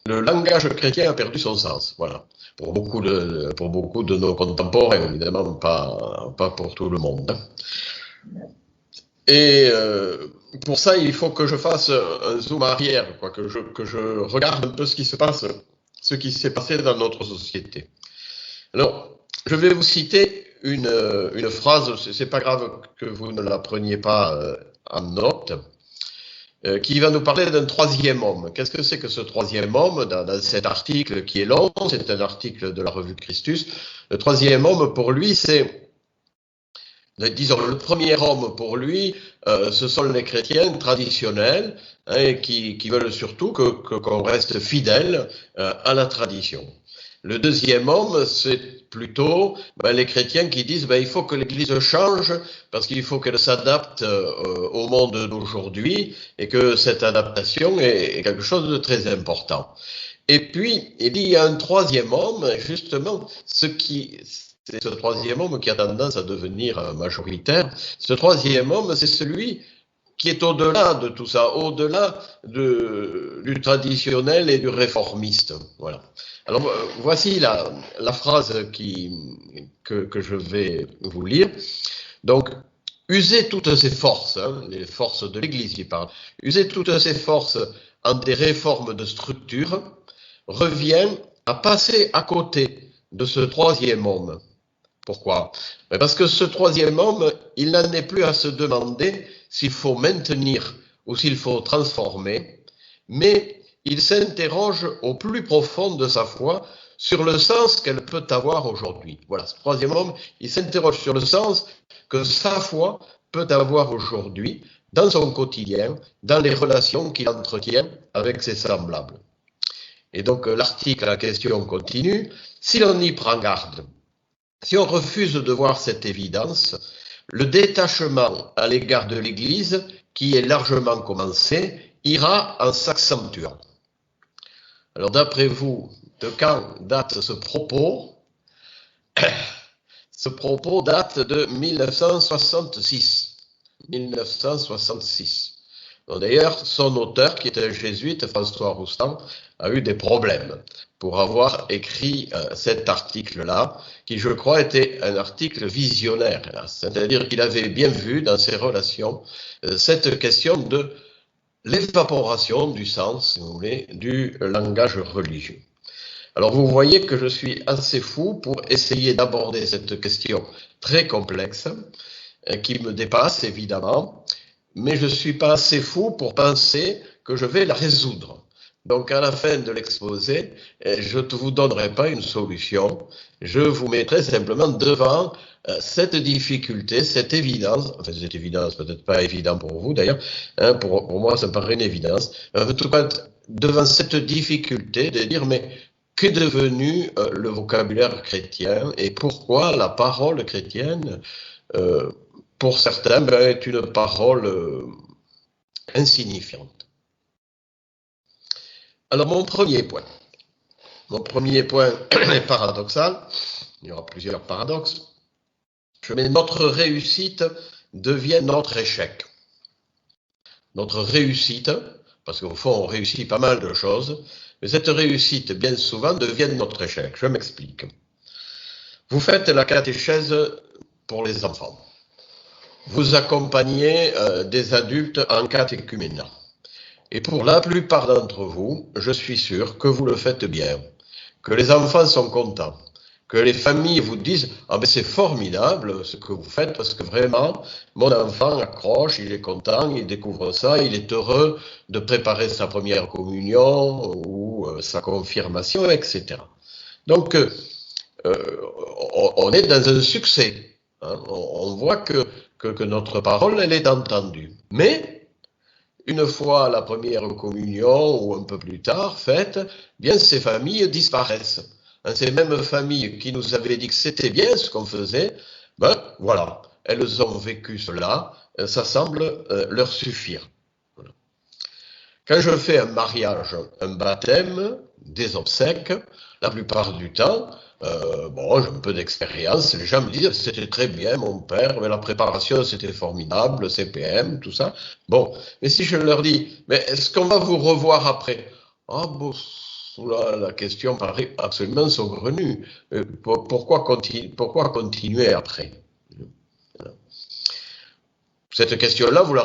le langage chrétien a perdu son sens. Voilà. Pour beaucoup de nos contemporains, évidemment, pas pour tout le monde. Et pour ça, il faut que je fasse un zoom arrière, quoi, que je regarde un peu ce qui s'est passé dans notre société. Alors, je vais vous citer une phrase, c'est pas grave que vous ne la preniez pas en note, qui va nous parler d'un troisième homme. Qu'est-ce que c'est que ce troisième homme dans cet article qui est long, c'est un article de la revue Christus. Le troisième homme, pour lui, c'est, disons, le premier homme pour lui, ce sont les chrétiens traditionnels qui veulent surtout qu'on reste fidèle à la tradition. Le deuxième homme, c'est plutôt les chrétiens qui disent il faut que l'Église change parce qu'il faut qu'elle s'adapte au monde d'aujourd'hui et que cette adaptation est quelque chose de très important. Et puis, il y a un troisième homme, justement, c'est ce troisième homme qui a tendance à devenir majoritaire. Ce troisième homme, c'est celui qui est au-delà de tout ça, au-delà du traditionnel et du réformiste. Voilà. Alors, voici la phrase que je vais vous lire. Donc, user toutes ses forces, les forces de l'Église, il parle, user toutes ses forces en des réformes de structure revient à passer à côté de ce troisième homme. Pourquoi? Parce que ce troisième homme, il n'en est plus à se demander s'il faut maintenir ou s'il faut transformer, mais il s'interroge au plus profond de sa foi sur le sens qu'elle peut avoir aujourd'hui. Voilà, ce troisième homme, il s'interroge sur le sens que sa foi peut avoir aujourd'hui dans son quotidien, dans les relations qu'il entretient avec ses semblables. Et donc l'article, la question continue. Si l'on y prend garde, si on refuse de voir cette évidence, le détachement à l'égard de l'Église, qui est largement commencé, ira en s'accentuant. Alors d'après vous, de quand date ce propos? Ce propos date de 1966. 1966. D'ailleurs, son auteur, qui était un jésuite, François Roustan, a eu des problèmes pour avoir écrit cet article-là, qui, je crois, était un article visionnaire. C'est-à-dire qu'il avait bien vu dans ses relations cette question de l'évaporation du sens, si vous voulez, du langage religieux. Alors, vous voyez que je suis assez fou pour essayer d'aborder cette question très complexe, qui me dépasse, évidemment, mais je ne suis pas assez fou pour penser que je vais la résoudre. Donc, à la fin de l'exposé, je ne vous donnerai pas une solution, je vous mettrai simplement devant cette difficulté, cette évidence, enfin cette évidence, peut-être pas évident pour vous d'ailleurs, pour moi ça me paraît une évidence, en tout cas devant cette difficulté de dire mais qu'est devenu le vocabulaire chrétien et pourquoi la parole chrétienne pour certains, est une parole insignifiante. Alors, mon premier point est paradoxal. Il y aura plusieurs paradoxes. Je mets notre réussite devient notre échec. Notre réussite, parce qu'au fond, on réussit pas mal de choses, mais cette réussite, bien souvent, devient notre échec. Je m'explique. Vous faites la catéchèse pour les enfants. Vous accompagnez des adultes en catéchuménat. Et pour la plupart d'entre vous, je suis sûr que vous le faites bien, que les enfants sont contents, que les familles vous disent « Ah ben c'est formidable ce que vous faites parce que vraiment, mon enfant accroche, il est content, il découvre ça, il est heureux de préparer sa première communion ou sa confirmation, etc. » Donc, on est dans un succès. Hein, on voit que notre parole, elle est entendue. Mais, une fois la première communion ou un peu plus tard faite, bien ces familles disparaissent. Ces mêmes familles qui nous avaient dit que c'était bien ce qu'on faisait, ben voilà, elles ont vécu cela, ça semble leur suffire. Voilà. Quand je fais un mariage, un baptême, des obsèques, la plupart du temps, j'ai un peu d'expérience, les gens me disent c'était très bien mon père, mais la préparation c'était formidable, le CPM, tout ça. Bon, mais si je leur dis, mais est-ce qu'on va vous revoir après? Ah bon, La question paraît absolument saugrenue. Pourquoi continuer après? Cette question-là, vous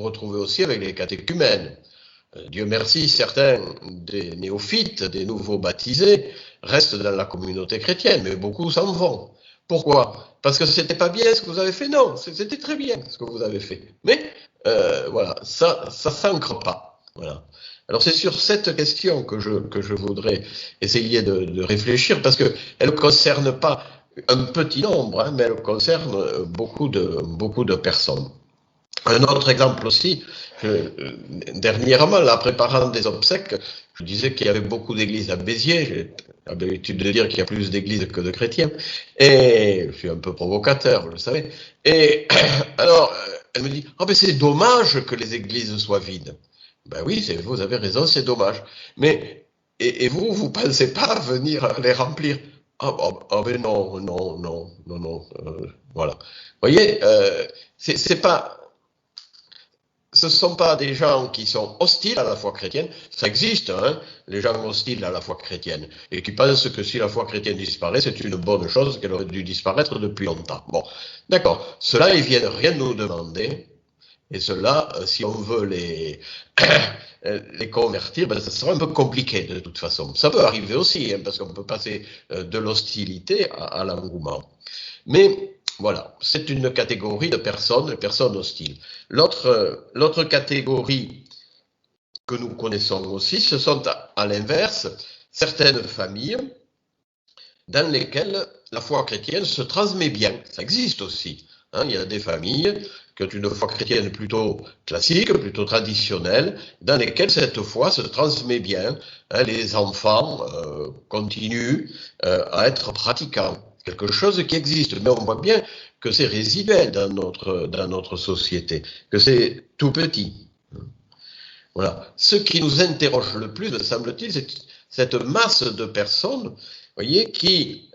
retrouvez aussi avec les catéchumènes. Dieu merci, certains des néophytes, des nouveaux baptisés, restent dans la communauté chrétienne, mais beaucoup s'en vont. Pourquoi? Parce que c'était pas bien ce que vous avez fait? Non, c'était très bien ce que vous avez fait. Mais voilà, ça s'ancre pas. Voilà. Alors c'est sur cette question que je voudrais essayer de réfléchir, parce que elle concerne pas un petit nombre, hein, mais elle concerne beaucoup de personnes. Un autre exemple aussi, dernièrement, là, préparant des obsèques, je disais qu'il y avait beaucoup d'églises à Béziers. J'ai l'habitude de dire qu'il y a plus d'églises que de chrétiens. Et je suis un peu provocateur, vous le savez. Et alors, elle me dit, ah ben c'est dommage que les églises soient vides. Ben oui, vous avez raison, c'est dommage. Mais, et vous pensez pas venir les remplir? Ben non, voilà. Vous voyez, c'est pas... Ce ne sont pas des gens qui sont hostiles à la foi chrétienne, ça existe, hein, les gens hostiles à la foi chrétienne, et qui pensent que si la foi chrétienne disparaît, c'est une bonne chose, qu'elle aurait dû disparaître depuis longtemps. Bon, d'accord, ceux-là, ils viennent rien nous demander, et ceux-là, si on veut les convertir, ben, ça sera un peu compliqué de toute façon. Ça peut arriver aussi, hein, parce qu'on peut passer de l'hostilité à l'engouement. Mais voilà, c'est une catégorie de personnes hostiles. L'autre catégorie que nous connaissons aussi, ce sont à l'inverse certaines familles dans lesquelles la foi chrétienne se transmet bien. Ça existe aussi. Hein, il y a des familles qui ont une foi chrétienne plutôt classique, plutôt traditionnelle, dans lesquelles cette foi se transmet bien. Hein, les enfants continuent à être pratiquants. Quelque chose qui existe, mais on voit bien que c'est résiduel dans notre société, que c'est tout petit. Voilà. Ce qui nous interroge le plus, me semble-t-il, c'est cette masse de personnes, voyez, qui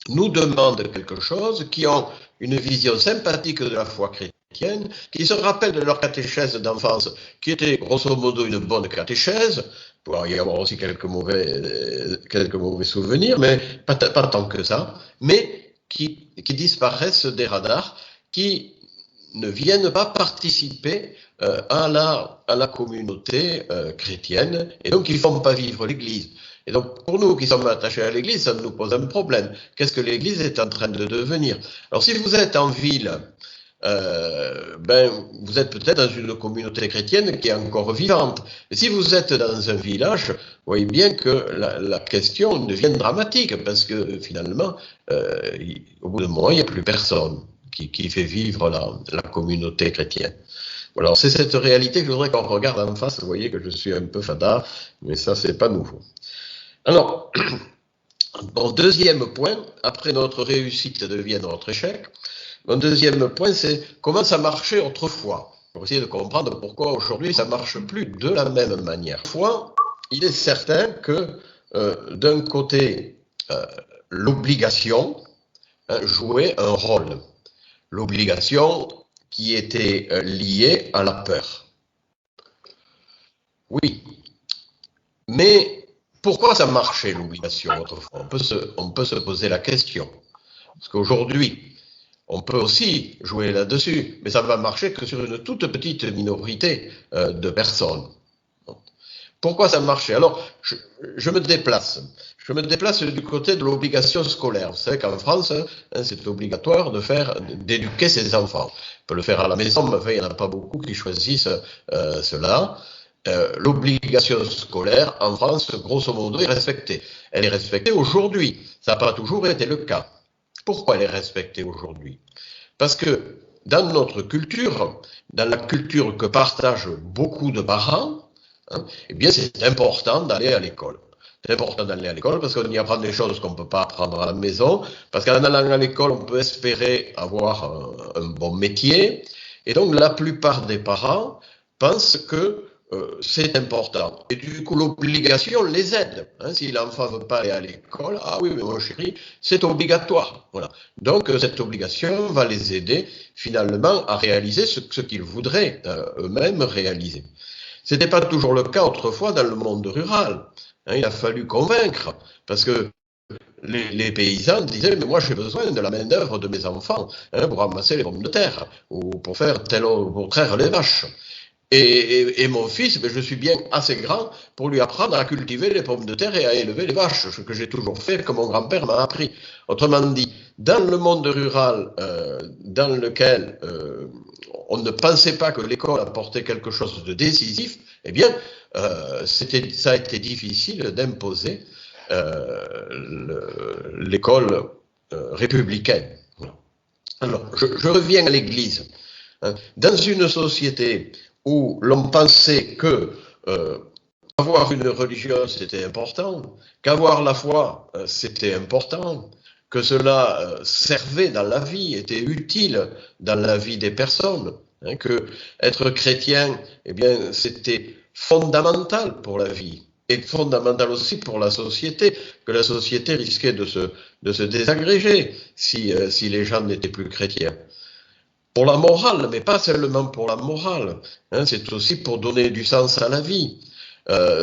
nous demandent quelque chose, qui ont une vision sympathique de la foi chrétienne, qui se rappellent de leur catéchèse d'enfance, qui était grosso modo une bonne catéchèse. Il pourrait y avoir aussi quelques mauvais souvenirs, mais pas tant que ça, mais qui disparaissent des radars, qui ne viennent pas participer à la communauté chrétienne, et donc ils ne font pas vivre l'Église. Et donc, pour nous qui sommes attachés à l'Église, ça nous pose un problème. Qu'est-ce que l'Église est en train de devenir? Alors, si vous êtes en ville, vous êtes peut-être dans une communauté chrétienne qui est encore vivante. Et si vous êtes dans un village, vous voyez bien que la question devient dramatique, parce que finalement, au bout d'un moment, il n'y a plus personne qui fait vivre la communauté chrétienne. Voilà, c'est cette réalité que je voudrais qu'on regarde en face. Vous voyez que je suis un peu fada, mais ça, c'est pas nouveau. Alors, mon deuxième point, après notre réussite devient notre échec, mon deuxième point, c'est comment ça marchait autrefois. Pour essayer de comprendre pourquoi aujourd'hui ça ne marche plus de la même manière. Autrefois, il est certain que d'un côté, l'obligation jouait un rôle. L'obligation qui était liée à la peur. Oui, mais pourquoi ça marchait l'obligation autrefois? On peut se poser la question. Parce qu'aujourd'hui, on peut aussi jouer là-dessus, mais ça va marcher que sur une toute petite minorité de personnes. Pourquoi ça marchait? Alors, je me déplace. Je me déplace du côté de l'obligation scolaire. Vous savez qu'en France, c'est obligatoire d'éduquer ses enfants. On peut le faire à la maison, mais enfin, il n'y en a pas beaucoup qui choisissent cela. L'obligation scolaire en France, grosso modo, est respectée. Elle est respectée aujourd'hui. Ça n'a pas toujours été le cas. Pourquoi elle est respectée aujourd'hui? Parce que dans notre culture, dans la culture que partagent beaucoup de parents, eh bien c'est important d'aller à l'école. C'est important d'aller à l'école parce qu'on y apprend des choses qu'on ne peut pas apprendre à la maison, parce qu'en allant à l'école, on peut espérer avoir un bon métier. Et donc la plupart des parents pensent que c'est important. Et du coup, l'obligation les aide. Si l'enfant ne veut pas aller à l'école, ah oui, mais mon chéri, c'est obligatoire. Voilà. Donc, cette obligation va les aider finalement à réaliser ce qu'ils voudraient eux-mêmes réaliser. Ce n'était pas toujours le cas autrefois dans le monde rural. Il a fallu convaincre, parce que les paysans disaient, mais moi j'ai besoin de la main-d'œuvre de mes enfants pour ramasser les pommes de terre, ou pour faire pour traire les vaches. Et mon fils, je suis bien assez grand pour lui apprendre à cultiver les pommes de terre et à élever les vaches, ce que j'ai toujours fait, que mon grand-père m'a appris. Autrement dit, dans le monde rural, dans lequel on ne pensait pas que l'école apportait quelque chose de décisif, eh bien, ça a été difficile d'imposer l'école républicaine. Alors, je reviens à l'Église. Dans une société où l'on pensait que avoir une religion c'était important, qu'avoir la foi c'était important, que cela servait dans la vie, était utile dans la vie des personnes, que être chrétien, eh bien, c'était fondamental pour la vie et fondamental aussi pour la société, que la société risquait de se désagréger si les gens n'étaient plus chrétiens. Pour la morale, mais pas seulement pour la morale, c'est aussi pour donner du sens à la vie.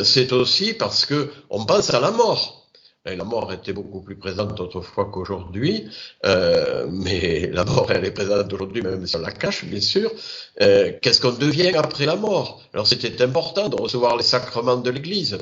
C'est aussi parce que on pense à la mort. Et la mort était beaucoup plus présente autrefois qu'aujourd'hui, mais la mort elle est présente aujourd'hui même si on la cache bien sûr. Qu'est-ce qu'on devient après la mort? Alors c'était important de recevoir les sacrements de l'Église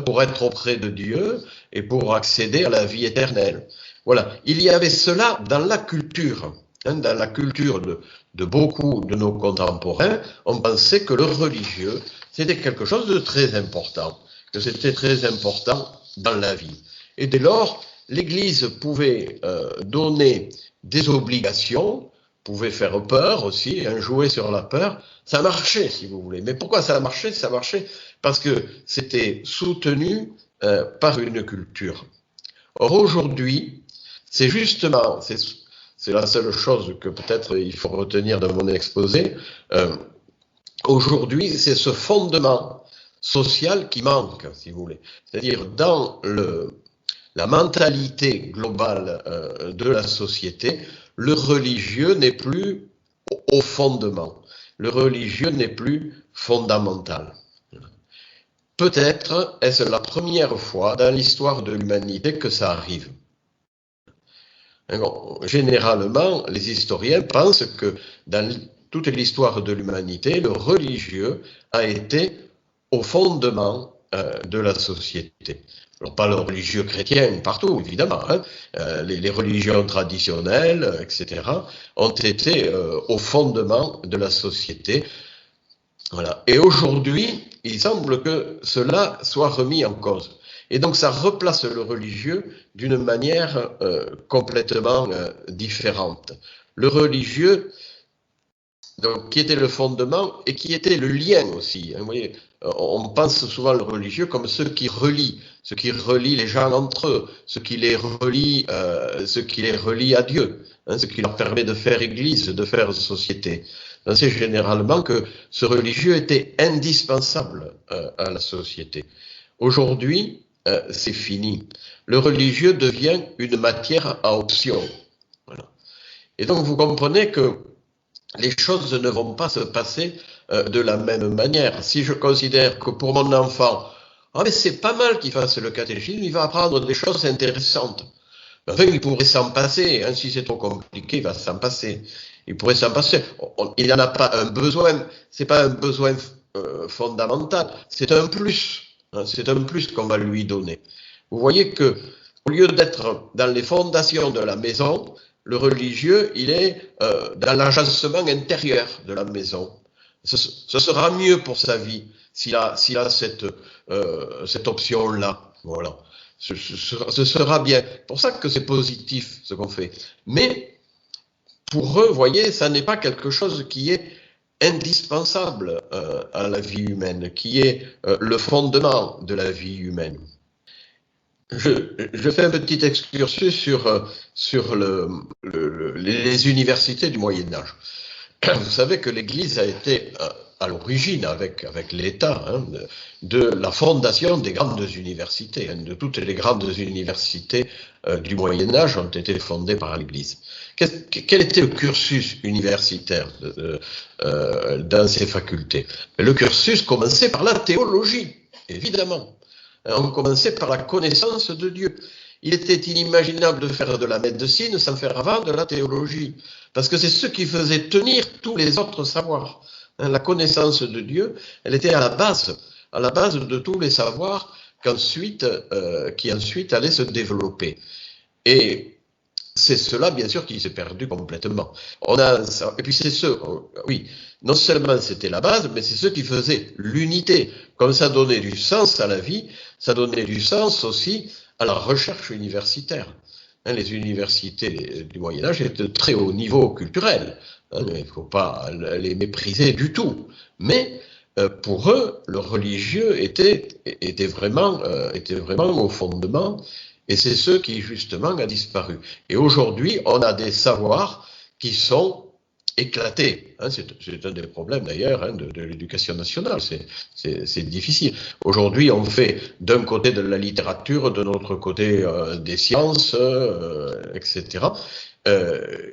pour être auprès de Dieu et pour accéder à la vie éternelle. Voilà, il y avait cela dans la culture. Dans la culture de beaucoup de nos contemporains, on pensait que le religieux, c'était quelque chose de très important, que c'était très important dans la vie. Et dès lors, l'Église pouvait donner des obligations, pouvait faire peur aussi, jouer sur la peur. Ça marchait, si vous voulez. Mais pourquoi ça marchait? Ça marchait parce que c'était soutenu par une culture. Or, aujourd'hui, c'est justement... C'est la seule chose que peut-être il faut retenir de mon exposé. Aujourd'hui, c'est ce fondement social qui manque, si vous voulez. C'est-à-dire dans la mentalité globale de la société, le religieux n'est plus au fondement. Le religieux n'est plus fondamental. Peut-être est-ce la première fois dans l'histoire de l'humanité que ça arrive. Généralement, les historiens pensent que dans toute l'histoire de l'humanité, le religieux a été au fondement de la société. Alors, pas le religieux chrétien partout, évidemment. Les religions traditionnelles, etc., ont été au fondement de la société. Voilà. Et aujourd'hui, il semble que cela soit remis en cause. Et donc ça replace le religieux d'une manière complètement différente. Le religieux, donc, qui était le fondement et qui était le lien aussi. Vous voyez, on pense souvent le religieux comme ce qui relie les gens entre eux, ce qui les relie à Dieu, ce qui leur permet de faire église, de faire société. C'est généralement que ce religieux était indispensable à la société. Aujourd'hui, c'est fini. Le religieux devient une matière à option. Voilà. Et donc vous comprenez que les choses ne vont pas se passer de la même manière. Si je considère que pour mon enfant, mais c'est pas mal qu'il fasse le catéchisme, il va apprendre des choses intéressantes. Enfin, il pourrait s'en passer, si c'est trop compliqué, il va s'en passer. Il pourrait s'en passer. Il n'en a pas un besoin, c'est pas un besoin fondamental, c'est un plus. C'est un plus qu'on va lui donner. Vous voyez que, au lieu d'être dans les fondations de la maison, le religieux, il est dans l'agencement intérieur de la maison. Ce sera mieux pour sa vie s'il a cette option-là. Voilà. Ce sera bien. C'est pour ça que c'est positif ce qu'on fait. Mais pour eux, vous voyez, ça n'est pas quelque chose qui est indispensable à la vie humaine, qui est le fondement de la vie humaine. Je fais un petit excursus sur les universités du Moyen-Âge. Vous savez que l'Église a été à l'origine, avec l'État, hein, de la fondation des grandes universités. Hein, de toutes les grandes universités du Moyen-Âge ont été fondées par l'Église. Quel était le cursus universitaire dans ces facultés? Le cursus commençait par la théologie, évidemment. On commençait par la connaissance de Dieu. Il était inimaginable de faire de la médecine sans faire avant de la théologie, parce que c'est ce qui faisait tenir tous les autres savoirs. La connaissance de Dieu, elle était à la base de tous les savoirs qui ensuite allaient se développer. Et c'est cela, bien sûr, qui s'est perdu complètement. Et puis oui, non seulement c'était la base, mais c'est ce qui faisait l'unité. Comme ça donnait du sens à la vie, ça donnait du sens aussi à la recherche universitaire. Les universités du Moyen-Âge étaient de très haut niveau culturel. Il ne faut pas les mépriser du tout. Mais pour eux, le religieux était vraiment au fondement, et c'est ce qui justement a disparu. Et aujourd'hui, on a des savoirs qui sont éclatés. C'est un des problèmes d'ailleurs de l'éducation nationale. C'est difficile. Aujourd'hui, on fait d'un côté de la littérature, de l'autre côté des sciences, etc.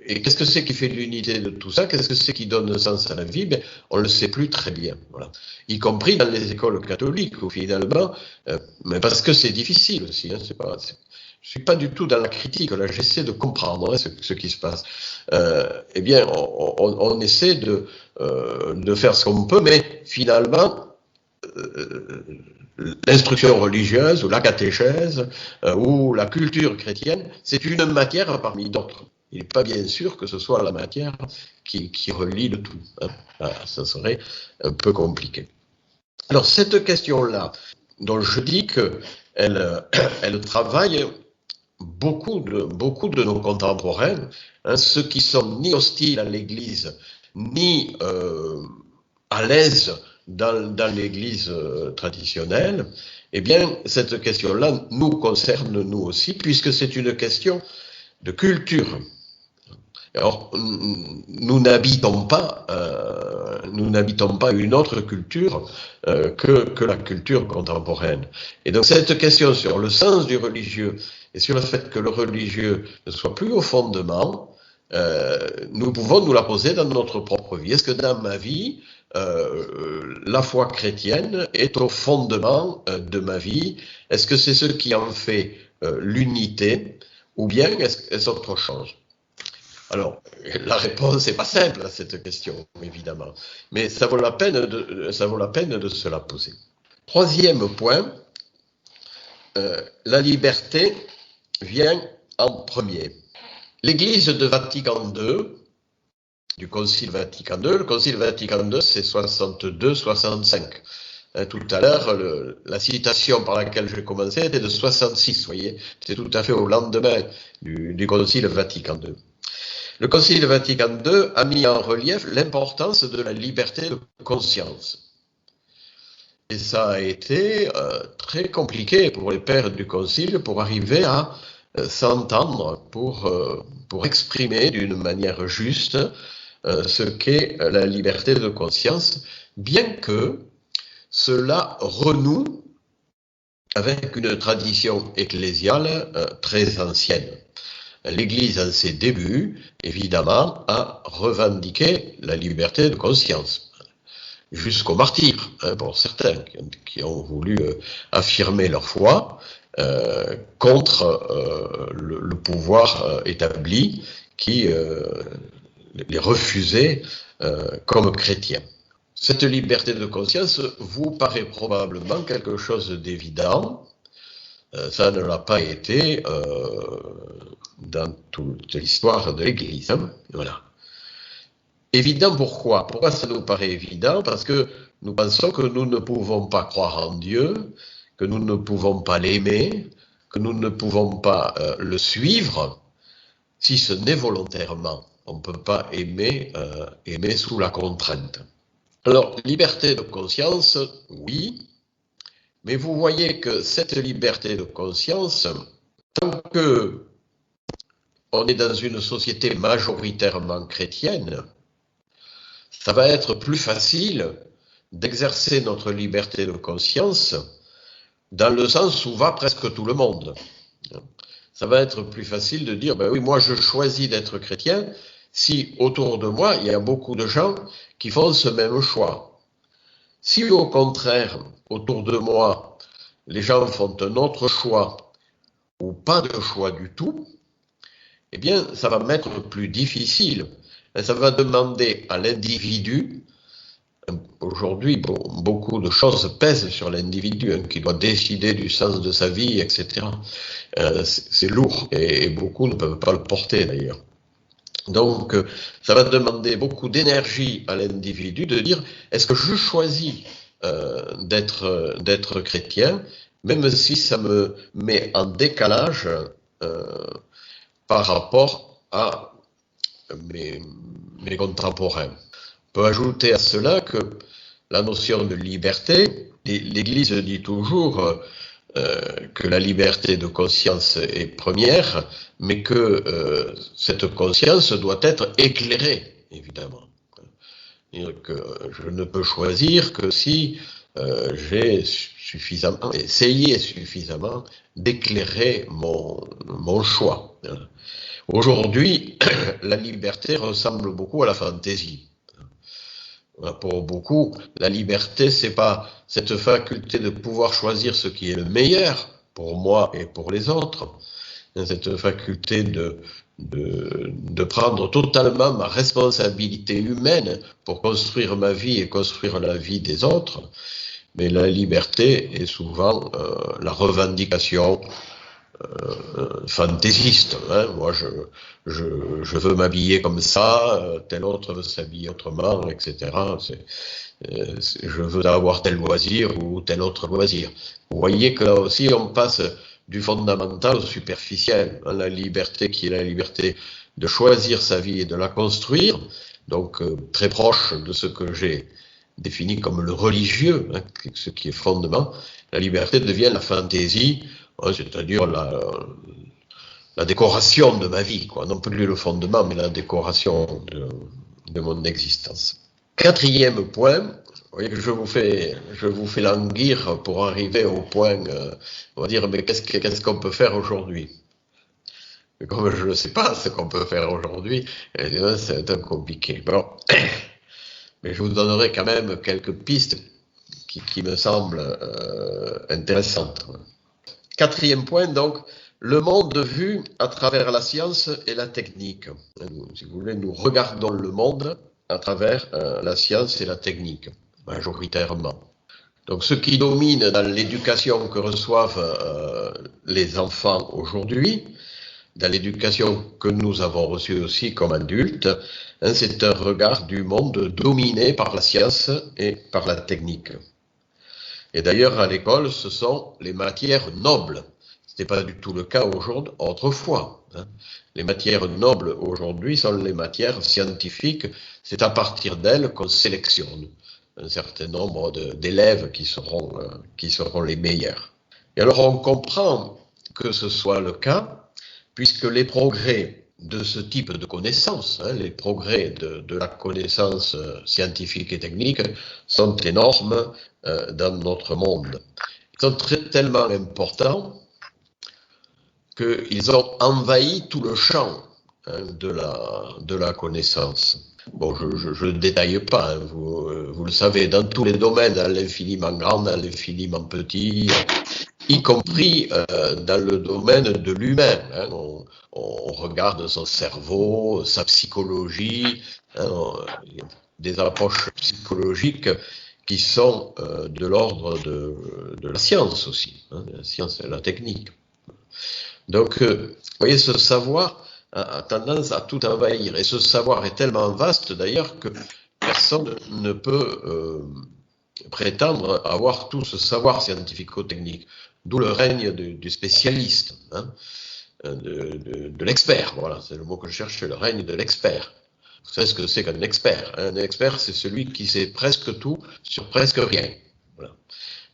Et qu'est-ce que c'est qui fait l'unité de tout ça? Qu'est-ce que c'est qui donne sens à la vie? On ne le sait plus très bien. Voilà. Y compris dans les écoles catholiques, où finalement, mais parce que c'est difficile aussi. Je ne suis pas du tout dans la critique, là, j'essaie de comprendre ce qui se passe. Eh bien, on essaie de faire ce qu'on peut, mais finalement, l'instruction religieuse ou la catéchèse ou la culture chrétienne, c'est une matière parmi d'autres. Il n'est pas bien sûr que ce soit la matière qui relie le tout. Ça serait un peu compliqué. Alors, cette question-là, dont je dis qu'elle travaille beaucoup de nos contemporains, ceux qui sont ni hostiles à l'Église, ni à l'aise dans l'Église traditionnelle, eh bien, cette question-là nous concerne nous aussi, puisque c'est une question de culture. Alors, nous n'habitons pas une autre culture que la culture contemporaine. Et donc, cette question sur le sens du religieux et sur le fait que le religieux ne soit plus au fondement, nous pouvons nous la poser dans notre propre vie. Est-ce que dans ma vie, la foi chrétienne est au fondement de ma vie? Est-ce que c'est ce qui en fait l'unité, ou bien est-ce autre chose? Alors, la réponse n'est pas simple à cette question, évidemment, mais ça vaut la peine de se la poser. Troisième point, la liberté vient en premier. L'Église de Vatican II, du Concile Vatican II, le Concile Vatican II, c'est 62-65. Tout à l'heure, la citation par laquelle j'ai commencé était de 66, vous voyez, c'est tout à fait au lendemain du Concile Vatican II. Le Concile Vatican II a mis en relief l'importance de la liberté de conscience. Et ça a été très compliqué pour les pères du Concile pour arriver à s'entendre, pour exprimer d'une manière juste ce qu'est la liberté de conscience, bien que cela renoue avec une tradition ecclésiale très ancienne. L'Église, en ses débuts, évidemment, a revendiqué la liberté de conscience, jusqu'aux martyrs, pour certains, qui ont voulu affirmer leur foi contre le pouvoir établi qui les refusait comme chrétiens. Cette liberté de conscience vous paraît probablement quelque chose d'évident. Ça ne l'a pas été dans toute l'histoire de l'Église. Voilà. Évident pourquoi? Pourquoi ça nous paraît évident? Parce que nous pensons que nous ne pouvons pas croire en Dieu, que nous ne pouvons pas l'aimer, que nous ne pouvons pas le suivre, si ce n'est volontairement. On ne peut pas aimer sous la contrainte. Alors, liberté de conscience, oui, mais vous voyez que cette liberté de conscience, tant que on est dans une société majoritairement chrétienne, ça va être plus facile d'exercer notre liberté de conscience dans le sens où va presque tout le monde. Ça va être plus facile de dire, ben oui, moi je choisis d'être chrétien si autour de moi il y a beaucoup de gens qui font ce même choix. Si au contraire, autour de moi, les gens font un autre choix ou pas de choix du tout, eh bien, ça va m'être plus difficile. Ça va demander à l'individu, aujourd'hui, beaucoup de choses pèsent sur l'individu, qui doit décider du sens de sa vie, etc. C'est lourd et beaucoup ne peuvent pas le porter d'ailleurs. Donc, ça va demander beaucoup d'énergie à l'individu de dire, est-ce que je choisis d'être chrétien, même si ça me met en décalage par rapport à mes contemporains. On peut ajouter à cela que la notion de liberté, l'Église dit toujours que la liberté de conscience est première, mais que cette conscience doit être éclairée, évidemment. C'est-à-dire que je ne peux choisir que si j'ai essayé suffisamment d'éclairer mon choix. Aujourd'hui, la liberté ressemble beaucoup à la fantaisie. Pour beaucoup, la liberté, c'est pas cette faculté de pouvoir choisir ce qui est le meilleur pour moi et pour les autres. Cette faculté de prendre totalement ma responsabilité humaine pour construire ma vie et construire la vie des autres. Mais la liberté est souvent la revendication fantaisiste. Moi, je veux m'habiller comme ça, tel autre veut s'habiller autrement, etc. Je veux avoir tel loisir ou tel autre loisir. Vous voyez que là aussi, on passe du fondamental au superficiel. La liberté qui est la liberté de choisir sa vie et de la construire, donc très proche de ce que j'ai défini comme le religieux, ce qui est fondement. La liberté devient la fantaisie, c'est-à-dire la décoration de ma vie, quoi. Non plus le fondement, mais la décoration de mon existence. Quatrième point, vous voyez que je vous fais languir pour arriver au point, on va dire, mais qu'est-ce qu'on peut faire aujourd'hui? Comme je ne sais pas ce qu'on peut faire aujourd'hui, c'est un peu compliqué. Bon. Mais je vous donnerai quand même quelques pistes qui me semblent intéressantes. Quatrième point, donc, le monde vu à travers la science et la technique. Si vous voulez, nous regardons le monde à travers la science et la technique, majoritairement. Donc, ce qui domine dans l'éducation que reçoivent les enfants aujourd'hui, dans l'éducation que nous avons reçue aussi comme adultes, c'est un regard du monde dominé par la science et par la technique. Et d'ailleurs, à l'école, ce sont les matières nobles. Ce n'était pas du tout le cas autrefois. Les matières nobles aujourd'hui sont les matières scientifiques. C'est à partir d'elles qu'on sélectionne un certain nombre d'élèves qui seront les meilleurs. Et alors, on comprend que ce soit le cas, puisque les progrès de ce type de connaissances, les progrès de la connaissance scientifique et technique sont énormes dans notre monde. Ils sont tellement importants qu'ils ont envahi tout le champ de la connaissance. Bon, je ne détaille pas, vous le savez, dans tous les domaines, à l'infiniment grand, à l'infiniment petit, y compris dans le domaine de l'humain. On regarde son cerveau, sa psychologie, des approches psychologiques qui sont de l'ordre de la science aussi, la science et la technique. Donc, vous voyez, ce savoir a tendance à tout envahir, et ce savoir est tellement vaste d'ailleurs que personne ne peut prétendre avoir tout ce savoir scientifico-technique, d'où le règne du spécialiste, de l'expert, voilà, c'est le mot que je cherche, le règne de l'expert. Vous savez ce que c'est qu'un expert? Un expert, c'est celui qui sait presque tout sur presque rien. Voilà.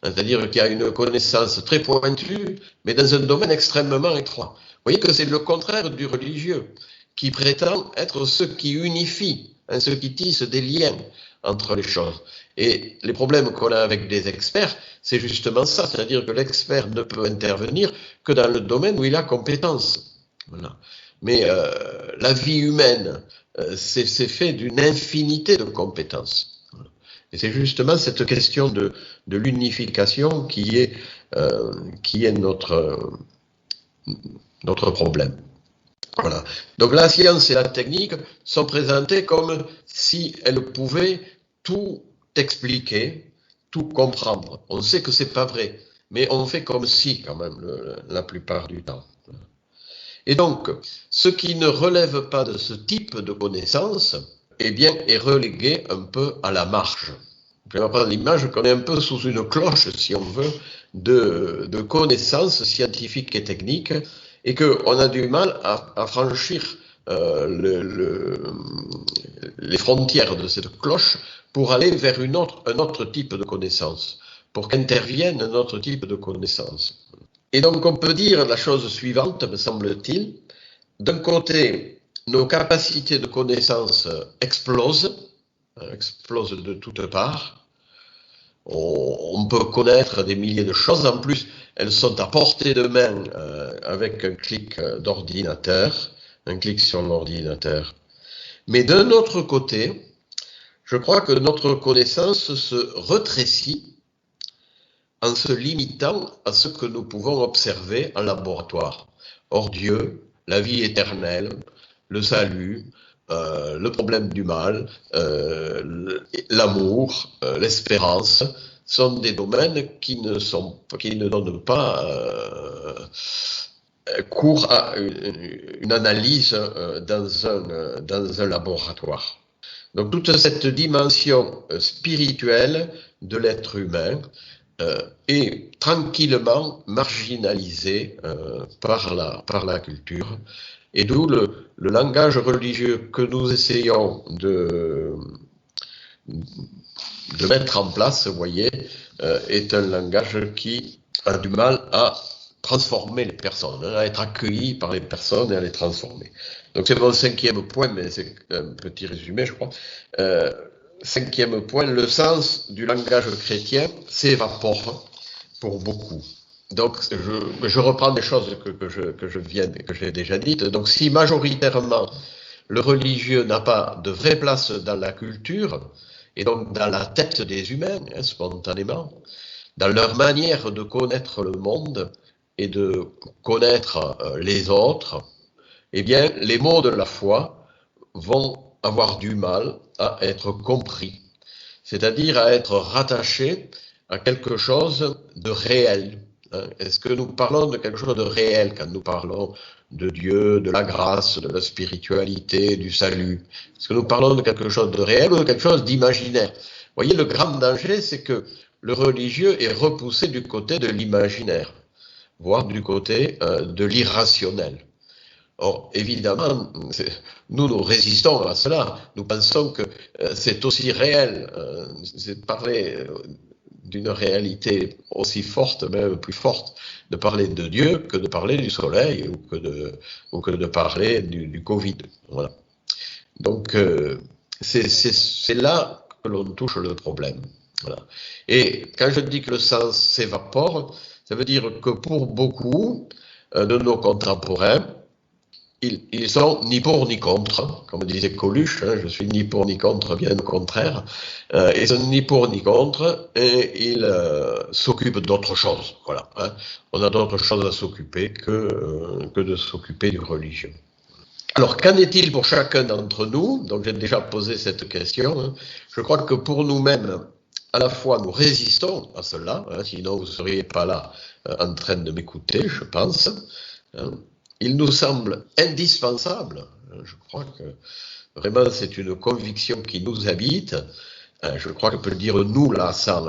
C'est-à-dire qu'il y a une connaissance très pointue, mais dans un domaine extrêmement étroit. Vous voyez que c'est le contraire du religieux, qui prétend être ce qui unifie, ce qui tisse des liens entre les choses. Et les problèmes qu'on a avec des experts, c'est justement ça, c'est-à-dire que l'expert ne peut intervenir que dans le domaine où il a compétence. Voilà. Mais la vie humaine, c'est fait d'une infinité de compétences. Et c'est justement cette question de l'unification qui est notre problème. Voilà. Donc la science et la technique sont présentées comme si elles pouvaient tout expliquer, tout comprendre. On sait que c'est pas vrai, mais on fait comme si quand même la plupart du temps. Et donc, ce qui ne relève pas de ce type de connaissance, eh bien, est relégué un peu à la marge. Je vais prendre l'image qu'on est un peu sous une cloche, si on veut, de connaissances scientifiques et techniques, et qu'on a du mal à franchir les frontières de cette cloche pour aller vers un autre type de connaissance, pour qu'intervienne un autre type de connaissance. Et donc on peut dire la chose suivante, me semble-t-il. D'un côté, nos capacités de connaissance explosent de toutes parts. On peut connaître des milliers de choses. En plus, elles sont à portée de main avec un clic d'ordinateur, un clic sur l'ordinateur. Mais d'un autre côté, je crois que notre connaissance se rétrécit en se limitant à ce que nous pouvons observer en laboratoire. Or Dieu, la vie éternelle, le salut, le problème du mal, l'amour, l'espérance, sont des domaines qui ne donnent pas cours à une analyse dans un laboratoire. Donc toute cette dimension spirituelle de l'être humain est tranquillement marginalisée par la culture. Et d'où le langage religieux que nous essayons de mettre en place, vous voyez, est un langage qui a du mal à transformer les personnes, à être accueilli par les personnes et à les transformer. Donc c'est mon 5e point, mais c'est un petit résumé, je crois. 5e point, le sens du langage chrétien s'évapore pour beaucoup. Donc, je reprends des choses que j'ai déjà dites. Donc, si majoritairement le religieux n'a pas de vraie place dans la culture, et donc dans la tête des humains, spontanément, dans leur manière de connaître le monde et de connaître les autres, eh bien, les mots de la foi vont avoir du mal à être compris, c'est-à-dire à être rattachés à quelque chose de réel. Est-ce que nous parlons de quelque chose de réel quand nous parlons de Dieu, de la grâce, de la spiritualité, du salut? Est-ce que nous parlons de quelque chose de réel ou de quelque chose d'imaginaire? Vous voyez, le grand danger, c'est que le religieux est repoussé du côté de l'imaginaire, voire du côté de l'irrationnel. Or, évidemment, nous résistons à cela. Nous pensons que c'est aussi réel, c'est parler d'une réalité aussi forte, même plus forte, de parler de Dieu que de parler du soleil ou que de parler du Covid. Voilà. Donc, c'est là que l'on touche le problème. Voilà. Et quand je dis que le sens s'évapore, ça veut dire que pour beaucoup de nos contemporains, ils sont ni pour ni contre, comme disait Coluche, je suis ni pour ni contre, bien au contraire. Ils sont ni pour ni contre et ils s'occupent d'autre chose. Voilà. On a d'autres choses à s'occuper que de s'occuper du religieux. Alors, qu'en est-il pour chacun d'entre nous? Donc, j'ai déjà posé cette question. Je crois que pour nous-mêmes, à la fois, nous résistons à cela, sinon vous ne seriez pas là en train de m'écouter, je pense. Il nous semble indispensable, je crois que vraiment c'est une conviction qui nous habite, je crois que je peux le dire nous là sans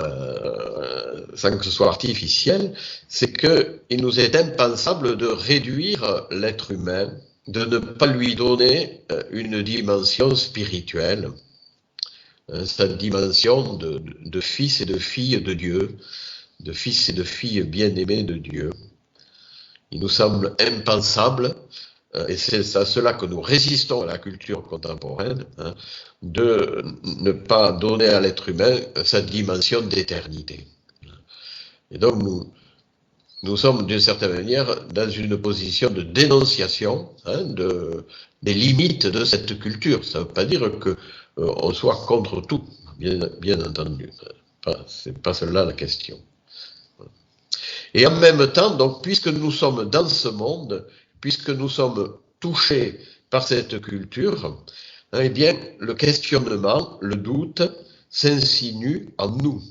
que ce soit artificiel, c'est qu'il nous est impensable de réduire l'être humain, de ne pas lui donner une dimension spirituelle, cette dimension de fils et de filles de Dieu, de fils et de filles bien-aimés de Dieu. Il nous semble impensable et c'est à cela que nous résistons à la culture contemporaine, hein, de ne pas donner à l'être humain sa dimension d'éternité. Et donc nous sommes d'une certaine manière dans une position de dénonciation, hein, des limites de cette culture. Ça ne veut pas dire que on soit contre tout, bien entendu. C'est pas cela la question. Et en même temps, donc, puisque nous sommes dans ce monde, puisque nous sommes touchés par cette culture, hein, eh bien, le questionnement, le doute s'insinue en nous.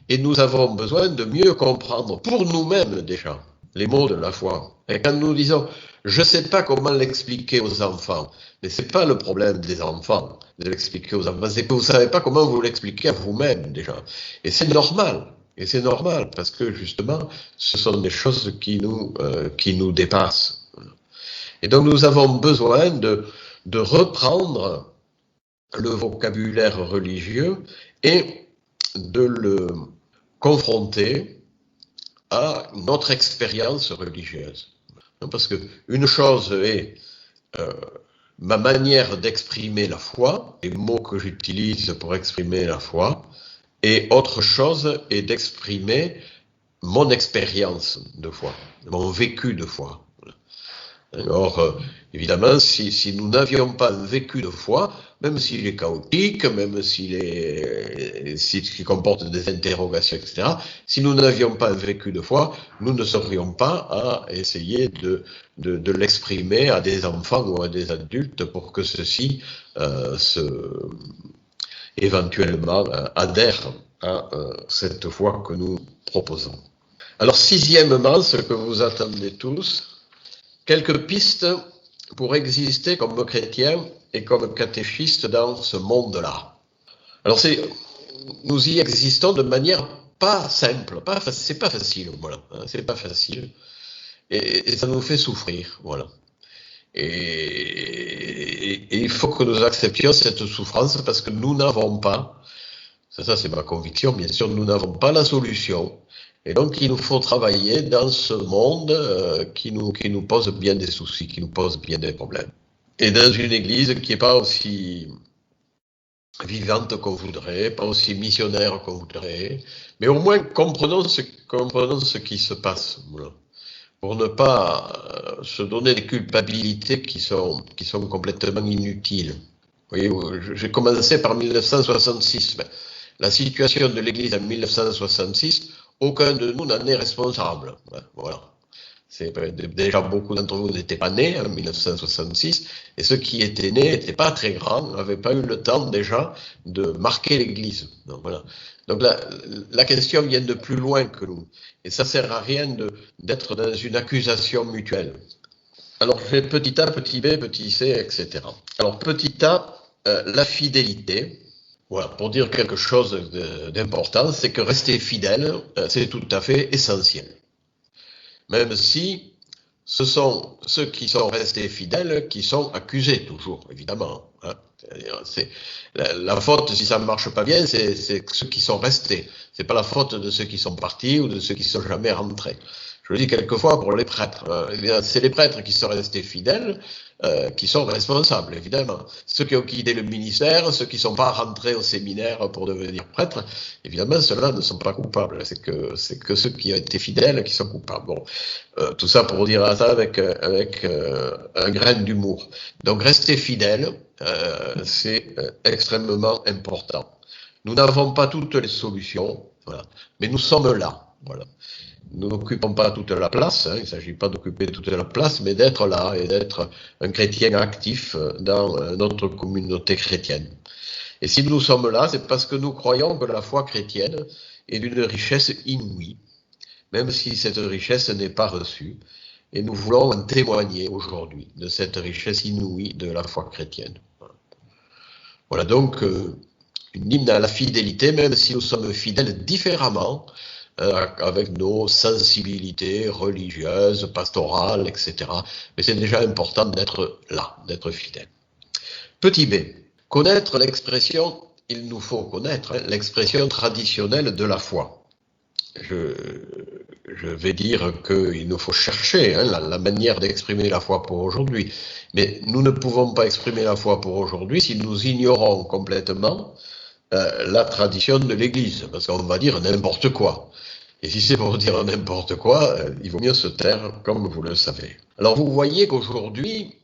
Et nous avons besoin de mieux comprendre pour nous-mêmes déjà les mots de la foi. Et quand nous disons « je ne sais pas comment l'expliquer aux enfants », mais ce n'est pas le problème des enfants de l'expliquer aux enfants, c'est que vous ne savez pas comment vous l'expliquer à vous-même déjà. Et c'est normal. Et c'est normal parce que justement, ce sont des choses qui nous dépassent. Et donc nous avons besoin de reprendre le vocabulaire religieux et de le confronter à notre expérience religieuse. Parce que une chose est ma manière d'exprimer la foi, les mots que j'utilise pour exprimer la foi, et autre chose est d'exprimer mon expérience de foi, mon vécu de foi. Alors, évidemment, si nous n'avions pas un vécu de foi, même s'il est chaotique, même s'il comporte des interrogations, etc., si nous n'avions pas un vécu de foi, nous ne serions pas à essayer de l'exprimer à des enfants ou à des adultes pour que ceux-ci éventuellement adhèrent à cette foi que nous proposons. Alors, sixièmement, ce que vous attendez tous, quelques pistes pour exister comme chrétien et comme catéchiste dans ce monde-là. Alors, nous y existons de manière pas simple, c'est pas facile, voilà, hein, c'est pas facile, et ça nous fait souffrir, voilà. Et il faut que nous acceptions cette souffrance parce que nous n'avons pas, ça c'est ma conviction, bien sûr, nous n'avons pas la solution. Et donc, il nous faut travailler dans ce monde qui nous pose bien des soucis, qui nous pose bien des problèmes. Et dans une église qui n'est pas aussi vivante qu'on voudrait, pas aussi missionnaire qu'on voudrait, mais au moins comprenons ce qui se passe, voilà, pour ne pas se donner des culpabilités qui sont complètement inutiles. Vous voyez, j'ai commencé par 1966. La situation de l'Église en 1966, aucun de nous n'en est responsable. Voilà. Déjà, beaucoup d'entre vous n'étaient pas nés en 1966, et ceux qui étaient nés n'étaient pas très grands, n'avaient pas eu le temps déjà de marquer l'Église. Donc, voilà. Donc la question vient de plus loin que nous, et ça sert à rien d'être dans une accusation mutuelle. Alors, je fais petit a, petit b, petit c, etc. Alors, petit a, la fidélité. Voilà, pour dire quelque chose d'important, c'est que rester fidèle, c'est tout à fait essentiel. Même si ce sont ceux qui sont restés fidèles qui sont accusés toujours, évidemment. Hein. La faute, si ça ne marche pas bien, c'est ceux qui sont restés. C'est pas la faute de ceux qui sont partis ou de ceux qui sont jamais rentrés. Je le dis quelquefois pour les prêtres. C'est les prêtres qui sont restés fidèles qui sont responsables, évidemment. Ceux qui ont quitté le ministère, ceux qui ne sont pas rentrés au séminaire pour devenir prêtres, évidemment, ceux-là ne sont pas coupables. C'est que ceux qui ont été fidèles qui sont coupables. Bon, tout ça pour dire ça avec un grain d'humour. Donc, rester fidèle, c'est extrêmement important. Nous n'avons pas toutes les solutions, voilà, mais nous sommes là, voilà. Nous n'occupons pas toute la place, hein, il ne s'agit pas d'occuper toute la place, mais d'être là et d'être un chrétien actif dans notre communauté chrétienne. Et si nous sommes là, c'est parce que nous croyons que la foi chrétienne est d'une richesse inouïe, même si cette richesse n'est pas reçue, et nous voulons en témoigner aujourd'hui de cette richesse inouïe de la foi chrétienne. Voilà donc une hymne à la fidélité, même si nous sommes fidèles différemment, avec nos sensibilités religieuses, pastorales, etc. Mais c'est déjà important d'être là, d'être fidèle. Petit b, connaître l'expression, il nous faut connaître l'expression traditionnelle de la foi. je, je vais dire qu'il nous faut chercher la manière d'exprimer la foi pour aujourd'hui. Mais nous ne pouvons pas exprimer la foi pour aujourd'hui si nous ignorons complètement la tradition de l'Église, parce qu'on va dire n'importe quoi. Et si c'est pour dire n'importe quoi, il vaut mieux se taire, comme vous le savez. Alors vous voyez qu'aujourd'hui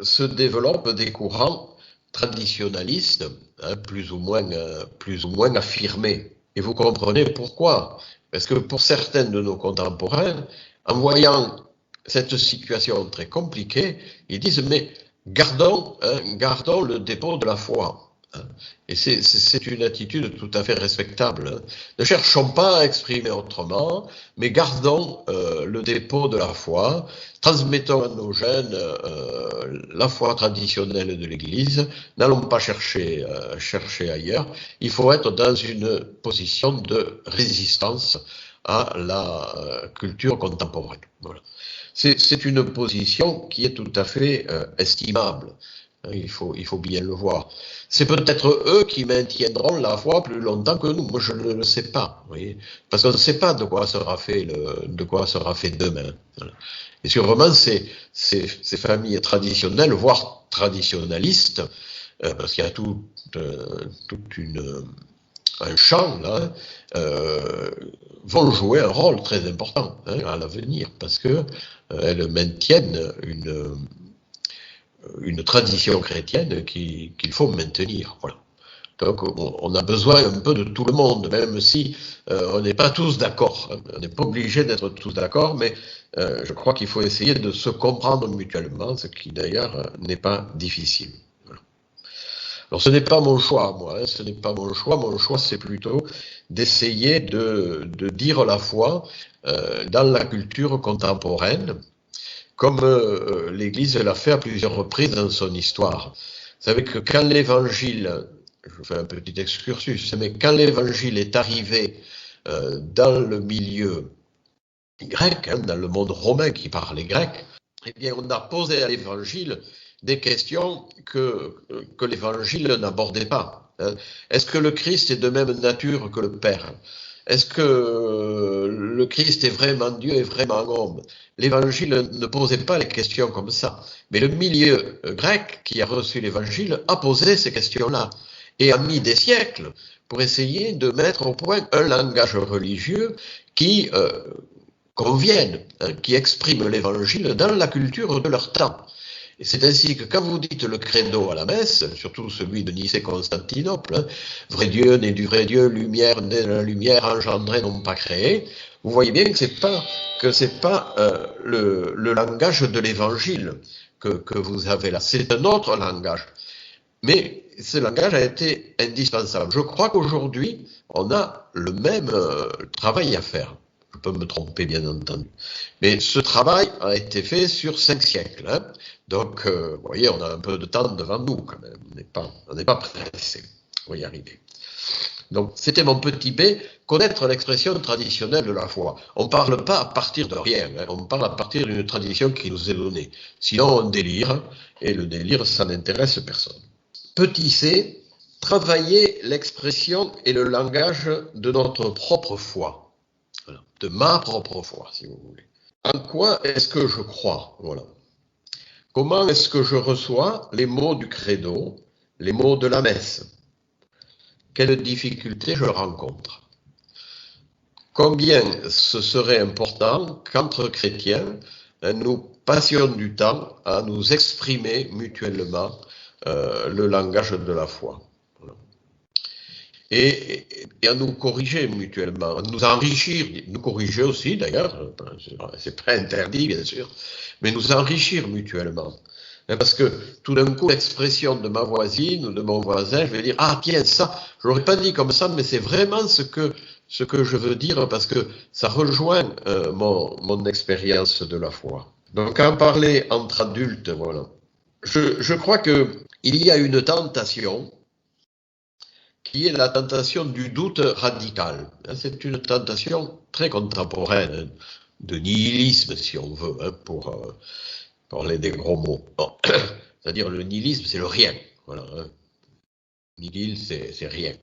se développent des courants traditionnalistes, plus ou moins affirmés. Et vous comprenez pourquoi. Parce que pour certains de nos contemporains, en voyant cette situation très compliquée, ils disent mais gardons le dépôt de la foi. Et c'est une attitude tout à fait respectable. Ne cherchons pas à exprimer autrement, mais gardons le dépôt de la foi, transmettons à nos jeunes la foi traditionnelle de l'Église, n'allons pas chercher ailleurs. Il faut être dans une position de résistance à la culture contemporaine. Voilà. C'est une position qui est tout à fait estimable. Il faut bien le voir. C'est peut-être eux qui maintiendront la foi plus longtemps que nous. Moi, je ne le sais pas, vous voyez, parce qu'on ne sait pas de quoi sera fait demain. Voilà. Et sûrement ces familles traditionnelles, voire traditionnalistes, parce qu'il y a tout un champ là, vont jouer un rôle très important à l'avenir, parce que elles maintiennent une tradition chrétienne qu'il faut maintenir. Voilà. Donc on a besoin un peu de tout le monde, même si on n'est pas tous d'accord. On n'est pas obligé d'être tous d'accord, mais je crois qu'il faut essayer de se comprendre mutuellement, ce qui d'ailleurs n'est pas difficile. Voilà. Alors ce n'est pas mon choix, moi, ce n'est pas mon choix. Mon choix, c'est plutôt d'essayer de dire la foi dans la culture contemporaine, comme l'Église l'a fait à plusieurs reprises dans son histoire. Vous savez que quand l'Évangile, je fais un petit excursus, mais quand l'Évangile est arrivé dans le milieu grec, dans le monde romain qui parlait grec, eh bien on a posé à l'Évangile des questions que l'Évangile n'abordait pas. Est-ce que le Christ est de même nature que le Père ? Est-ce que le Christ est vraiment Dieu et vraiment homme? L'Évangile ne posait pas les questions comme ça. Mais le milieu grec qui a reçu l'Évangile a posé ces questions-là et a mis des siècles pour essayer de mettre au point un langage religieux qui convienne, qui exprime l'Évangile dans la culture de leur temps. Et c'est ainsi que quand vous dites le credo à la messe, surtout celui de Nicée-Constantinople, vrai Dieu né du vrai Dieu, lumière né de la lumière, engendré non pas créé, vous voyez bien que c'est pas le langage de l'Évangile que vous avez là. C'est un autre langage. Mais ce langage a été indispensable. Je crois qu'aujourd'hui, on a le même travail à faire. Je peux me tromper, bien entendu. Mais ce travail a été fait sur 5 siècles. Donc, vous voyez, on a un peu de temps devant nous, quand même. On n'est pas pressé. On va y arriver. Donc, c'était mon petit B, connaître l'expression traditionnelle de la foi. On ne parle pas à partir de rien, on parle à partir d'une tradition qui nous est donnée. Sinon, on délire, et le délire, ça n'intéresse personne. Petit c, travailler l'expression et le langage de notre propre foi. Voilà. De ma propre foi, si vous voulez. En quoi est-ce que je crois? Voilà. Comment est-ce que je reçois les mots du credo, les mots de la messe? Quelles difficultés je rencontre? Combien ce serait important qu'entre chrétiens, nous passions du temps à nous exprimer mutuellement le langage de la foi. Voilà. Et à nous corriger mutuellement, à nous enrichir, nous corriger aussi d'ailleurs, c'est pas interdit bien sûr, mais nous enrichir mutuellement. Parce que tout d'un coup, l'expression de ma voisine ou de mon voisin, je vais dire, ah tiens, ça, je l'aurais pas dit comme ça, mais c'est vraiment ce que je veux dire, parce que ça rejoint mon expérience de la foi. Donc, en parler entre adultes, voilà. Je crois qu'il y a une tentation qui est la tentation du doute radical. C'est une tentation très contemporaine, de nihilisme, si on veut, pour parler des gros mots. Bon. C'est-à-dire le nihilisme, c'est le rien. Voilà. Nihil, c'est rien.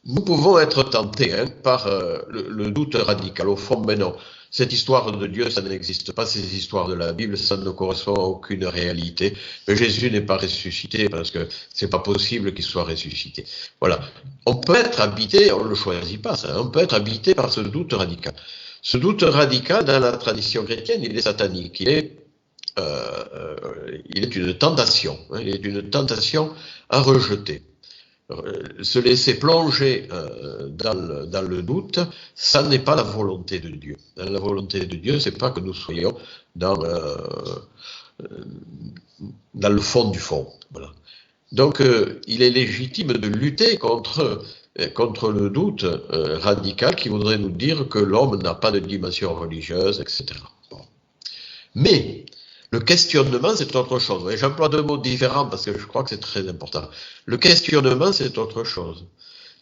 nous pouvons être tentés par le doute radical. Au fond, mais non, cette histoire de Dieu, ça n'existe pas. Ces histoires de la Bible, ça ne correspond à aucune réalité. Mais Jésus n'est pas ressuscité parce que c'est pas possible qu'il soit ressuscité. Voilà. On peut être habité, on ne le choisit pas, ça. On peut être habité par ce doute radical. Ce doute radical, dans la tradition chrétienne, il est satanique. Il est une tentation. Il est une tentation à rejeter. Se laisser plonger dans le doute, ça n'est pas la volonté de Dieu. La volonté de Dieu, c'est pas que nous soyons dans le fond du fond. Voilà. Donc, il est légitime de lutter contre le doute radical qui voudrait nous dire que l'homme n'a pas de dimension religieuse, etc. Bon. Mais le questionnement, c'est autre chose. Et j'emploie deux mots différents parce que je crois que c'est très important. Le questionnement, c'est autre chose.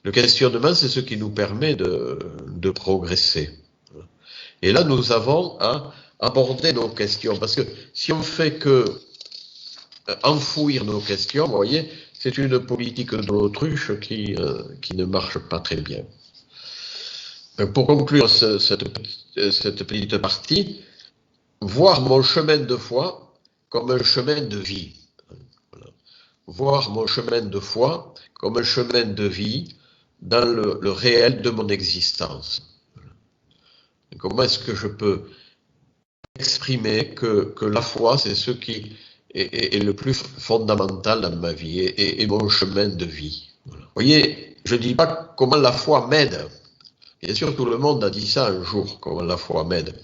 Le questionnement, c'est ce qui nous permet de progresser. Et là, nous avons à aborder nos questions. Parce que si on fait que enfouir nos questions, vous voyez, c'est une politique de l'autruche qui ne marche pas très bien. Pour conclure cette petite partie, voir mon chemin de foi comme un chemin de vie. Voilà. Voir mon chemin de foi comme un chemin de vie dans le réel de mon existence. Voilà. Comment est-ce que je peux exprimer que la foi, c'est ce qui est le plus fondamental dans ma vie et mon chemin de vie. Voilà. Vous voyez, je ne dis pas comment la foi m'aide. Bien sûr, tout le monde a dit ça un jour, comment la foi m'aide.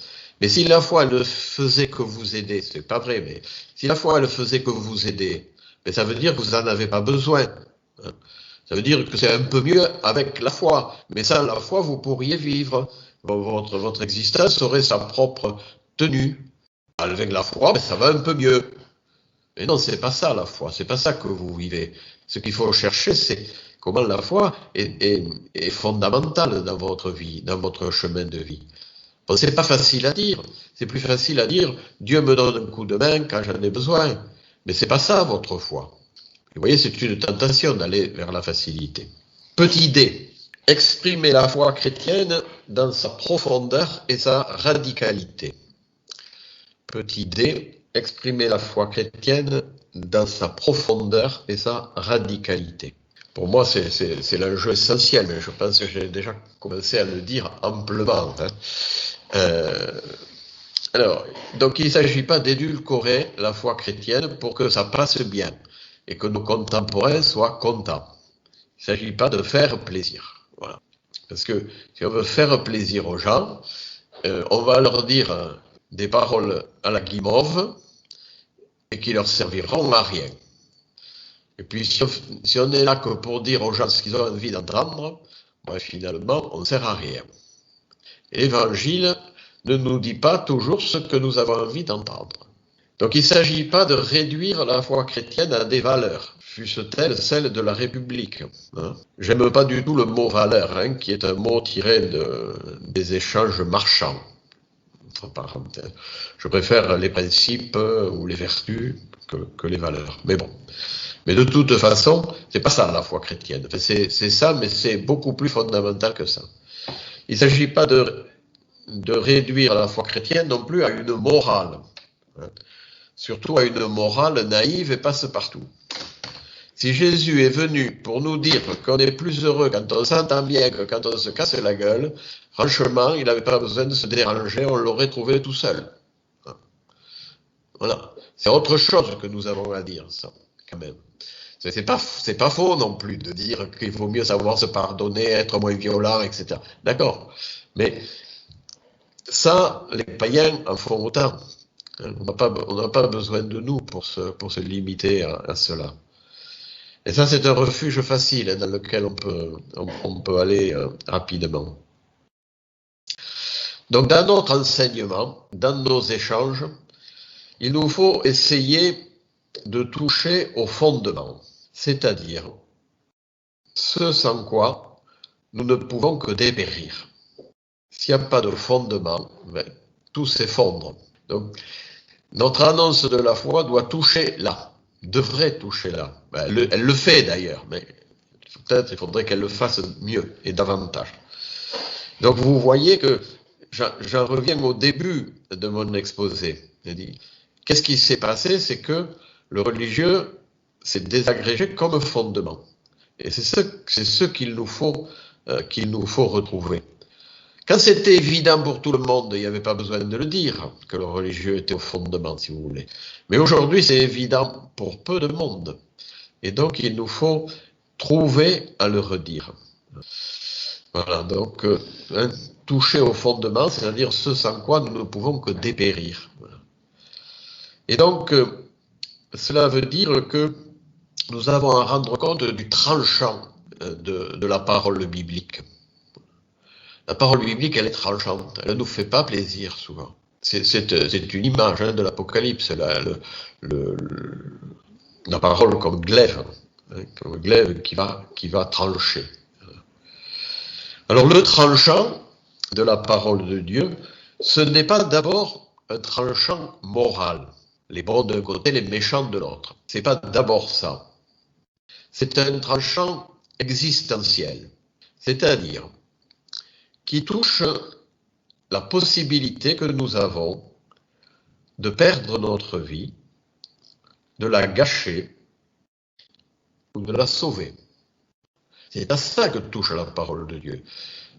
Mais si la foi elle ne faisait que vous aider, c'est pas vrai, mais si la foi elle faisait que vous aider, mais ça veut dire que vous n'en avez pas besoin. Hein. Ça veut dire que c'est un peu mieux avec la foi. Mais sans la foi, vous pourriez vivre. Votre existence aurait sa propre tenue. Avec la foi, ça va un peu mieux. Mais non, c'est pas ça la foi. C'est pas ça que vous vivez. Ce qu'il faut chercher, c'est comment la foi est fondamentale dans votre vie, dans votre chemin de vie. Bon, c'est pas facile à dire. C'est plus facile à dire Dieu me donne un coup de main quand j'en ai besoin. Mais c'est pas ça votre foi. Vous voyez, c'est une tentation d'aller vers la facilité. Petit D. Exprimer la foi chrétienne dans sa profondeur et sa radicalité. Petit D. Exprimer la foi chrétienne dans sa profondeur et sa radicalité. Pour moi, c'est l'enjeu essentiel, mais je pense que j'ai déjà commencé à le dire amplement. Alors, donc il ne s'agit pas d'édulcorer la foi chrétienne pour que ça passe bien et que nos contemporains soient contents. Il ne s'agit pas de faire plaisir. Voilà. Parce que si on veut faire plaisir aux gens, on va leur dire des paroles à la guimauve et qui leur serviront à rien. Et puis si on est là que pour dire aux gens ce qu'ils ont envie d'entendre, finalement on ne sert à rien. Et l'Évangile ne nous dit pas toujours ce que nous avons envie d'entendre. Donc il ne s'agit pas de réduire la foi chrétienne à des valeurs, fût-ce-t-elle celle de la République. Hein. J'aime pas du tout le mot valeur, qui est un mot tiré des échanges marchands. Entre parenthèses. Je préfère les principes ou les vertus que les valeurs. Mais bon. Mais de toute façon, c'est pas ça la foi chrétienne. Enfin, c'est ça, mais c'est beaucoup plus fondamental que ça. Il ne s'agit pas de réduire la foi chrétienne non plus à une morale. Hein. Surtout à une morale naïve et passe-partout. Si Jésus est venu pour nous dire qu'on est plus heureux quand on s'entend bien que quand on se casse la gueule, franchement, il n'avait pas besoin de se déranger, on l'aurait trouvé tout seul. Hein. Voilà. C'est autre chose que nous avons à dire, ça, quand même. C'est pas faux non plus de dire qu'il vaut mieux savoir se pardonner, être moins violent, etc. D'accord. Mais ça, les païens en font autant. On n'a pas besoin de nous pour se limiter à cela. Et ça, c'est un refuge facile dans lequel on peut aller rapidement. Donc, dans notre enseignement, dans nos échanges, il nous faut essayer de toucher au fondement, c'est-à-dire ce sans quoi nous ne pouvons que dépérir. S'il n'y a pas de fondement, tout s'effondre. Donc, notre annonce de la foi doit toucher là, devrait toucher là. Elle le fait d'ailleurs, mais Peut-être il faudrait qu'elle le fasse mieux et davantage. Donc vous voyez que j'en reviens au début de mon exposé. Qu'est-ce qui s'est passé? C'est que le religieux s'est désagrégé comme fondement. Et c'est ce qu'il nous faut retrouver. Quand c'était évident pour tout le monde, il n'y avait pas besoin de le dire, que le religieux était au fondement, si vous voulez. Mais aujourd'hui, c'est évident pour peu de monde. Et donc, il nous faut trouver à le redire. Voilà, donc, toucher au fondement, c'est-à-dire ce sans quoi nous ne pouvons que dépérir. Voilà. Et donc, cela veut dire que nous avons à rendre compte du tranchant de la parole biblique. La parole biblique, elle est tranchante, elle ne nous fait pas plaisir souvent. C'est une image de l'Apocalypse, la parole comme glaive qui va trancher. Alors le tranchant de la parole de Dieu, ce n'est pas d'abord un tranchant moral, les bons d'un côté, les méchants de l'autre. C'est pas d'abord ça. C'est un tranchant existentiel, c'est-à-dire qui touche la possibilité que nous avons de perdre notre vie, de la gâcher ou de la sauver. C'est à ça que touche la parole de Dieu.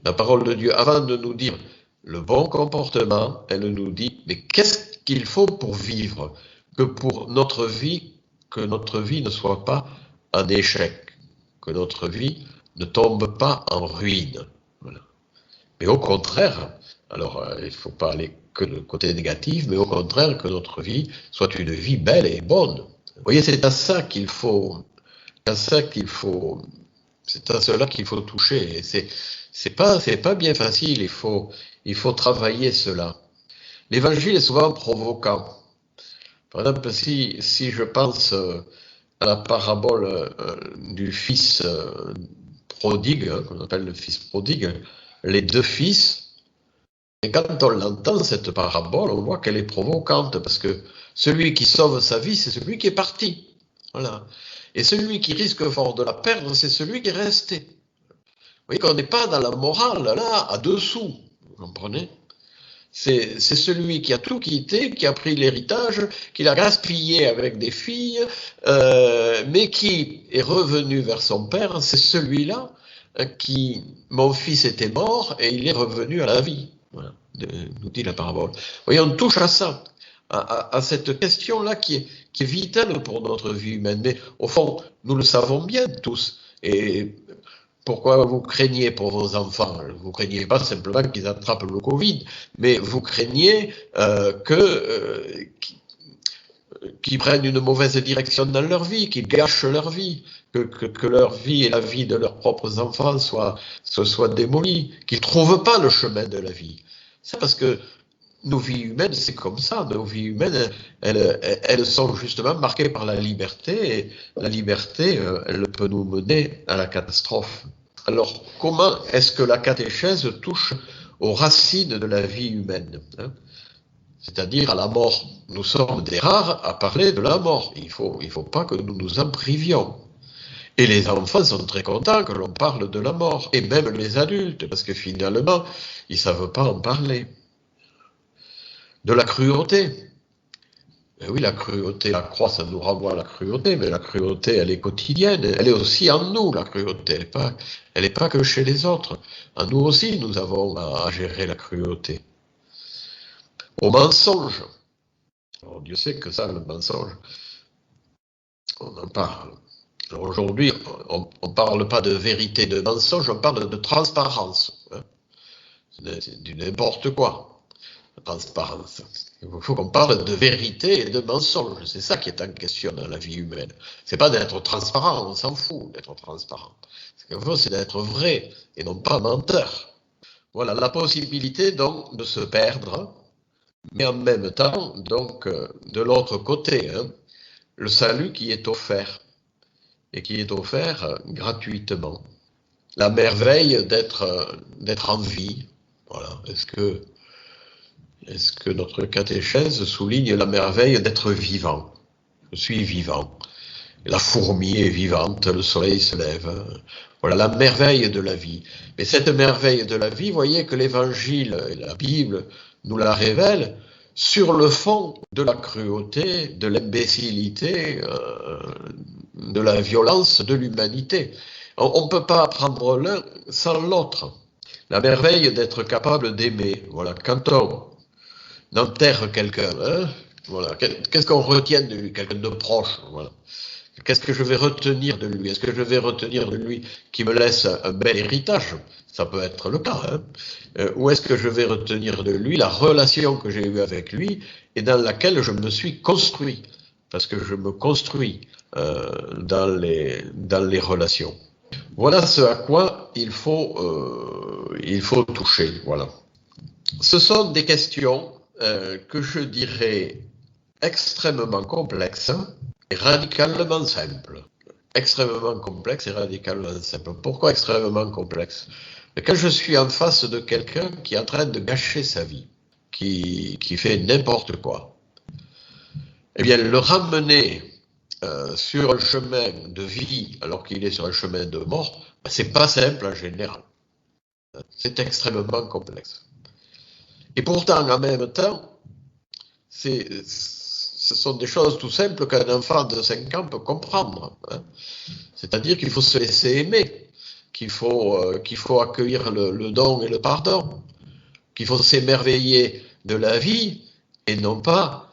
La parole de Dieu, avant de nous dire le bon comportement, elle nous dit, mais qu'est-ce qu'il faut pour vivre? Que notre vie ne soit pas un échec, que notre vie ne tombe pas en ruine. Voilà. Mais au contraire, alors il ne faut pas aller que le côté négatif, mais au contraire que notre vie soit une vie belle et bonne. Vous voyez, c'est à ça qu'il faut, c'est à cela qu'il faut toucher. Et c'est pas bien facile. Il faut travailler cela. L'évangile est souvent provoquant. Par exemple, si je pense à la parabole du fils prodigue, qu'on appelle le fils prodigue, les deux fils, et quand on l'entend, cette parabole, on voit qu'elle est provocante, parce que celui qui sauve sa vie, c'est celui qui est parti. Voilà. Et celui qui risque fort de la perdre, c'est celui qui est resté. Vous voyez qu'on n'est pas dans la morale, là, à dessous. Vous comprenez? C'est celui qui a tout quitté, qui a pris l'héritage, qui l'a gaspillé avec des filles, mais qui est revenu vers son père. C'est celui-là mon fils était mort et il est revenu à la vie. Voilà, nous dit la parabole. Vous voyez, on touche à ça, à cette question-là qui est vitale pour notre vie humaine. Mais au fond, nous le savons bien tous. Et pourquoi vous craignez pour vos enfants? Vous craignez pas simplement qu'ils attrapent le Covid, mais vous craignez qu'ils prennent une mauvaise direction dans leur vie, qu'ils gâchent leur vie, que leur vie et la vie de leurs propres enfants soient démolies, qu'ils ne trouvent pas le chemin de la vie. C'est parce que nos vies humaines, c'est comme ça. Nos vies humaines, elles sont justement marquées par la liberté, et la liberté, elle peut nous mener à la catastrophe. Alors, comment est-ce que la catéchèse touche aux racines de la vie humaine, hein? C'est-à-dire à la mort. Nous sommes des rares à parler de la mort. Il faut pas que nous nous en privions. Et les enfants sont très contents que l'on parle de la mort, et même les adultes, parce que finalement, ils ne savent pas en parler. De la cruauté. Et oui, la cruauté, la croix, ça nous renvoie à la cruauté, mais la cruauté, elle est quotidienne, elle est aussi en nous, la cruauté, elle n'est pas que chez les autres. En nous aussi, nous avons à gérer la cruauté. Au mensonge. Alors, Dieu sait que ça, le mensonge, on en parle. Alors aujourd'hui, on ne parle pas de vérité, de mensonge, on parle de transparence. Hein. C'est du n'importe quoi, la transparence. Il faut qu'on parle de vérité et de mensonge. C'est ça qui est en question dans la vie humaine. C'est pas d'être transparent, on s'en fout d'être transparent. Ce qu'il faut, c'est d'être vrai et non pas menteur. Voilà, la possibilité donc de se perdre, mais en même temps, donc, de l'autre côté, hein, le salut qui est offert, et qui est offert gratuitement. La merveille d'être en vie. Voilà. Est-ce que notre catéchèse souligne la merveille d'être vivant? Je suis vivant. La fourmi est vivante, le soleil se lève. Voilà la merveille de la vie. Mais cette merveille de la vie, voyez que l'Évangile et la Bible nous la révèlent sur le fond de la cruauté, de l'imbécilité, de la violence de l'humanité. On ne peut pas apprendre l'un sans l'autre. La merveille d'être capable d'aimer. Voilà, quand on enterre quelqu'un, hein, voilà, qu'est-ce qu'on retient de lui, quelqu'un de proche, voilà. Qu'est-ce que je vais retenir de lui? Est-ce que je vais retenir de lui qui me laisse un bel héritage? Ça peut être le cas. Hein. Ou est-ce que je vais retenir de lui la relation que j'ai eue avec lui et dans laquelle je me suis construit? Parce que je me construis dans les relations. Voilà ce à quoi il faut toucher. Voilà. Ce sont des questions que je dirais extrêmement complexes et radicalement simples. Extrêmement complexe et radicalement simple. Pourquoi extrêmement complexe? Quand je suis en face de quelqu'un qui est en train de gâcher sa vie, qui fait n'importe quoi, eh bien, le ramener sur un chemin de vie alors qu'il est sur un chemin de mort, c'est pas simple en général. C'est extrêmement complexe. Et pourtant, en même temps, ce sont des choses tout simples qu'un enfant de 5 ans peut comprendre. Hein. C'est-à-dire qu'il faut se laisser aimer, qu'il faut accueillir le don et le pardon, qu'il faut s'émerveiller de la vie et non pas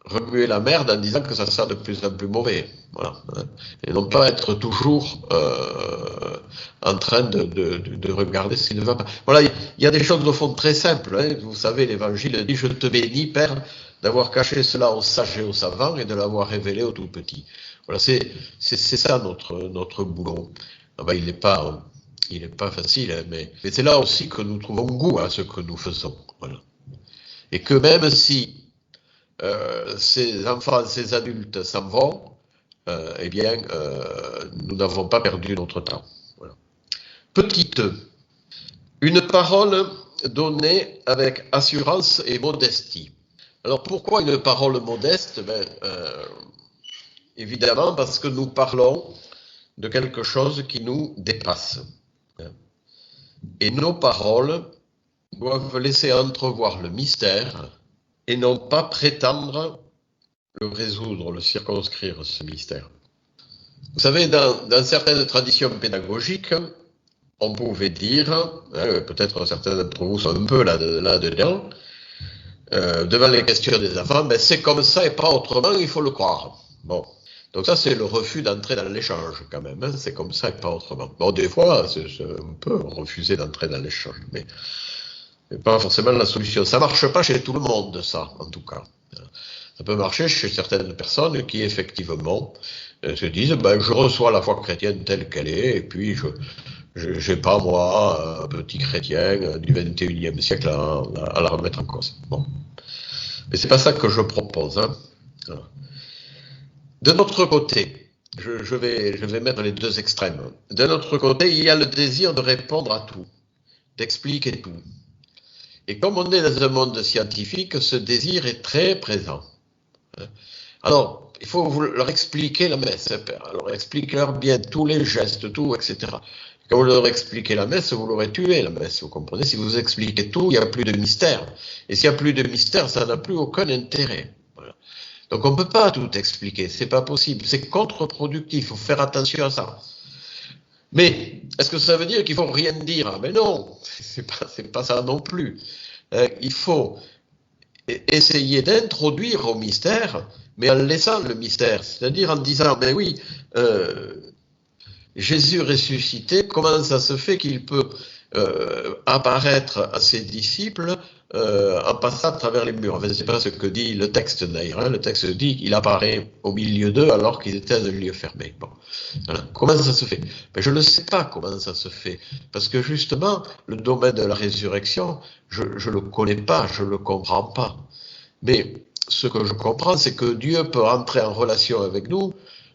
remuer la merde en disant que ça sera de plus en plus mauvais. Voilà. Et non pas être toujours en train de regarder ce qui ne va pas. Voilà, il y a des choses au fond très simples. Hein. Vous savez, l'Évangile dit « Je te bénis, Père, d'avoir caché cela aux sages et aux savants et de l'avoir révélé aux tout petits. » Voilà, c'est ça notre boulot. Ah ben, il n'est pas facile, hein, mais c'est là aussi que nous trouvons goût à ce que nous faisons. Voilà. Et que même si ces enfants, ces adultes s'en vont, eh bien, nous n'avons pas perdu notre temps. Voilà. Petite, une parole donnée avec assurance et modestie. Alors pourquoi une parole modeste? Évidemment parce que nous parlons de quelque chose qui nous dépasse. Et nos paroles doivent laisser entrevoir le mystère et non pas prétendre le résoudre, le circonscrire, ce mystère. Vous savez, dans certaines traditions pédagogiques, on pouvait dire, peut-être certains d'entre vous sont un peu là-dedans, devant les questions des enfants, ben c'est comme ça et pas autrement, il faut le croire. Bon. Donc ça, c'est le refus d'entrer dans l'échange, quand même. Hein, c'est comme ça et pas autrement. Bon, des fois, on peut refuser d'entrer dans l'échange, mais pas forcément la solution. Ça marche pas chez tout le monde, ça, en tout cas. Ça peut marcher chez certaines personnes qui, effectivement, se disent, ben, je reçois la foi chrétienne telle qu'elle est, et puis j'ai pas, moi, un petit chrétien du 21e siècle à la remettre en cause. Bon. Mais c'est pas ça que je propose, hein. Voilà. De notre côté, je vais mettre les deux extrêmes. De notre côté, il y a le désir de répondre à tout, d'expliquer tout. Et comme on est dans un monde scientifique, ce désir est très présent. Alors, il faut leur expliquer la messe, alors expliquez-leur bien tous les gestes, tout, etc. Quand vous leur expliquez la messe, vous l'aurez tué, la messe, vous comprenez? Si vous expliquez tout, il n'y a plus de mystère. Et s'il n'y a plus de mystère, ça n'a plus aucun intérêt. Voilà. Donc on ne peut pas tout expliquer, c'est pas possible, c'est contre-productif, il faut faire attention à ça. Mais est-ce que ça veut dire qu'il faut rien dire? Mais non, c'est pas ça non plus. Il faut essayer d'introduire au mystère, mais en laissant le mystère, c'est-à-dire en disant, ben oui, Jésus ressuscité, comment ça se fait qu'il peut apparaître à ses disciples en passant à travers les murs? Enfin, c'est pas ce que dit le texte d'ailleurs. Hein. Le texte dit qu'il apparaît au milieu d'eux alors qu'ils étaient dans un lieu fermé. Bon. Voilà. Comment ça se fait? Ben, je ne sais pas comment ça se fait. Parce que justement, le domaine de la résurrection, je le connais pas, je le comprends pas. Mais ce que je comprends, c'est que Dieu peut entrer en relation avec nous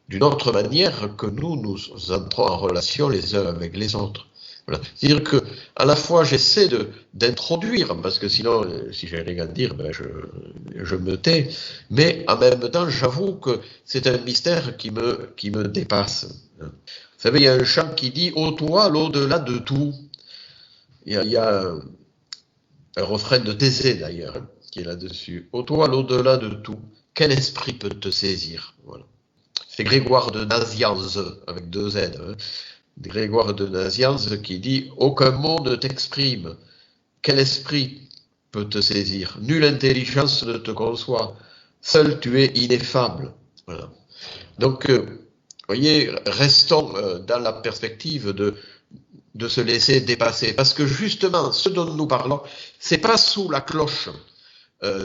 d'une autre manière que nous entrons en relation les uns avec les autres. Voilà. C'est-à-dire que à la fois j'essaie d'introduire, parce que sinon, si j'ai rien à dire, ben je me tais, mais en même temps, j'avoue que c'est un mystère qui me dépasse. Vous savez, il y a un chant qui dit « Ô toi, l'au-delà de tout ». Il y a un refrain de Thésée d'ailleurs, hein, qui est là-dessus. « Ô toi, l'au-delà de tout, quel esprit peut te saisir ?» Voilà. C'est Grégoire de Nazianze, avec deux Z, hein. Grégoire de Nazianze qui dit « Aucun mot ne t'exprime, quel esprit peut te saisir? Nulle intelligence ne te conçoit, seul tu es ineffable. » Voilà. Donc, voyez, restons dans la perspective de se laisser dépasser, parce que justement, ce dont nous parlons, c'est pas sous la cloche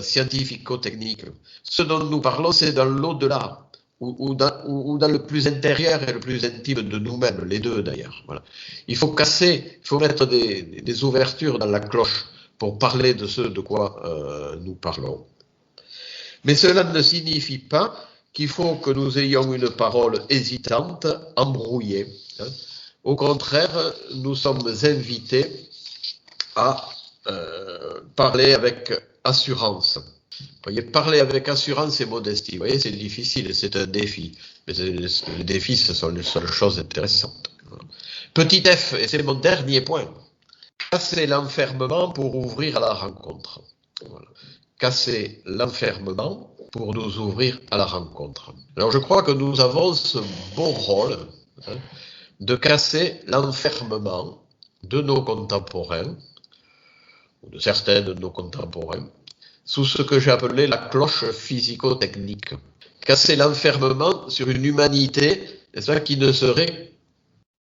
scientifico-technique. Ce dont nous parlons, c'est dans l'au-delà, ou dans le plus intérieur et le plus intime de nous-mêmes, les deux d'ailleurs. Voilà. Il faut casser, il faut mettre des ouvertures dans la cloche pour parler de ce de quoi nous parlons. Mais cela ne signifie pas qu'il faut que nous ayons une parole hésitante, embrouillée. Hein. Au contraire, nous sommes invités à parler avec assurance. Vous voyez, parler avec assurance et modestie. Vous voyez, c'est difficile, c'est un défi. Mais les défis, ce sont les seules choses intéressantes. Petit F, et c'est mon dernier point. Casser l'enfermement pour ouvrir à la rencontre. Voilà. Casser l'enfermement pour nous ouvrir à la rencontre. Alors je crois que nous avons ce beau rôle de casser l'enfermement de nos contemporains, ou de certains de nos contemporains, sous ce que j'ai appelé la cloche physico-technique. Casser l'enfermement sur une humanité, n'est-ce pas, qui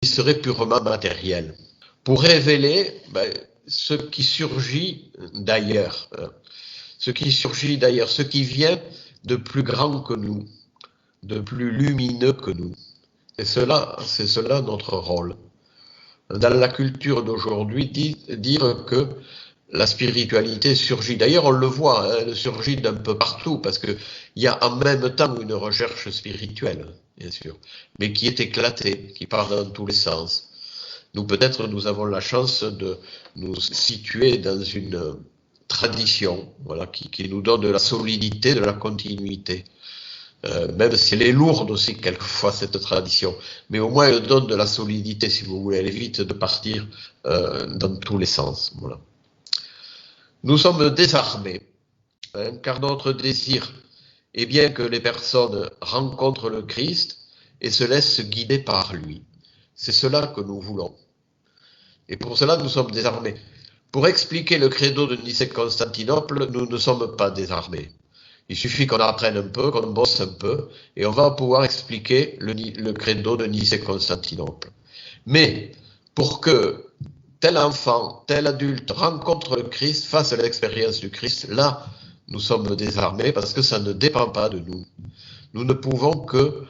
serait purement matérielle, pour révéler ce qui surgit d'ailleurs, ce qui vient de plus grand que nous, de plus lumineux que nous. Et c'est cela notre rôle. Dans la culture d'aujourd'hui, dire que la spiritualité surgit. D'ailleurs, on le voit, hein, elle surgit d'un peu partout, parce qu'il y a en même temps une recherche spirituelle, bien sûr, mais qui est éclatée, qui part dans tous les sens. Nous, peut-être, nous avons la chance de nous situer dans une tradition, voilà, qui nous donne de la solidité, de la continuité. Même si elle est lourde aussi quelquefois cette tradition, mais au moins elle donne de la solidité, si vous voulez, elle évite de partir dans tous les sens. Voilà. Nous sommes désarmés, hein, car notre désir est bien que les personnes rencontrent le Christ et se laissent guider par lui. C'est cela que nous voulons. Et pour cela, nous sommes désarmés. Pour expliquer le credo de Nicée-Constantinople, nous ne sommes pas désarmés. Il suffit qu'on apprenne un peu, qu'on bosse un peu, et on va pouvoir expliquer le credo de Nicée-Constantinople. Mais pour que tel enfant, tel adulte rencontre le Christ, fasse l'expérience du Christ, là, nous sommes désarmés parce que ça ne dépend pas de nous. Nous ne pouvons que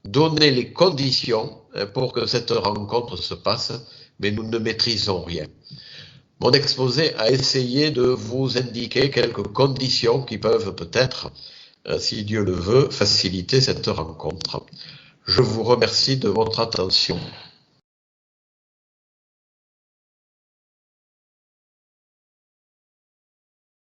donner les conditions pour que cette rencontre se passe, mais nous ne maîtrisons rien. Mon exposé a essayé de vous indiquer quelques conditions qui peuvent peut-être, si Dieu le veut, faciliter cette rencontre. Je vous remercie de votre attention.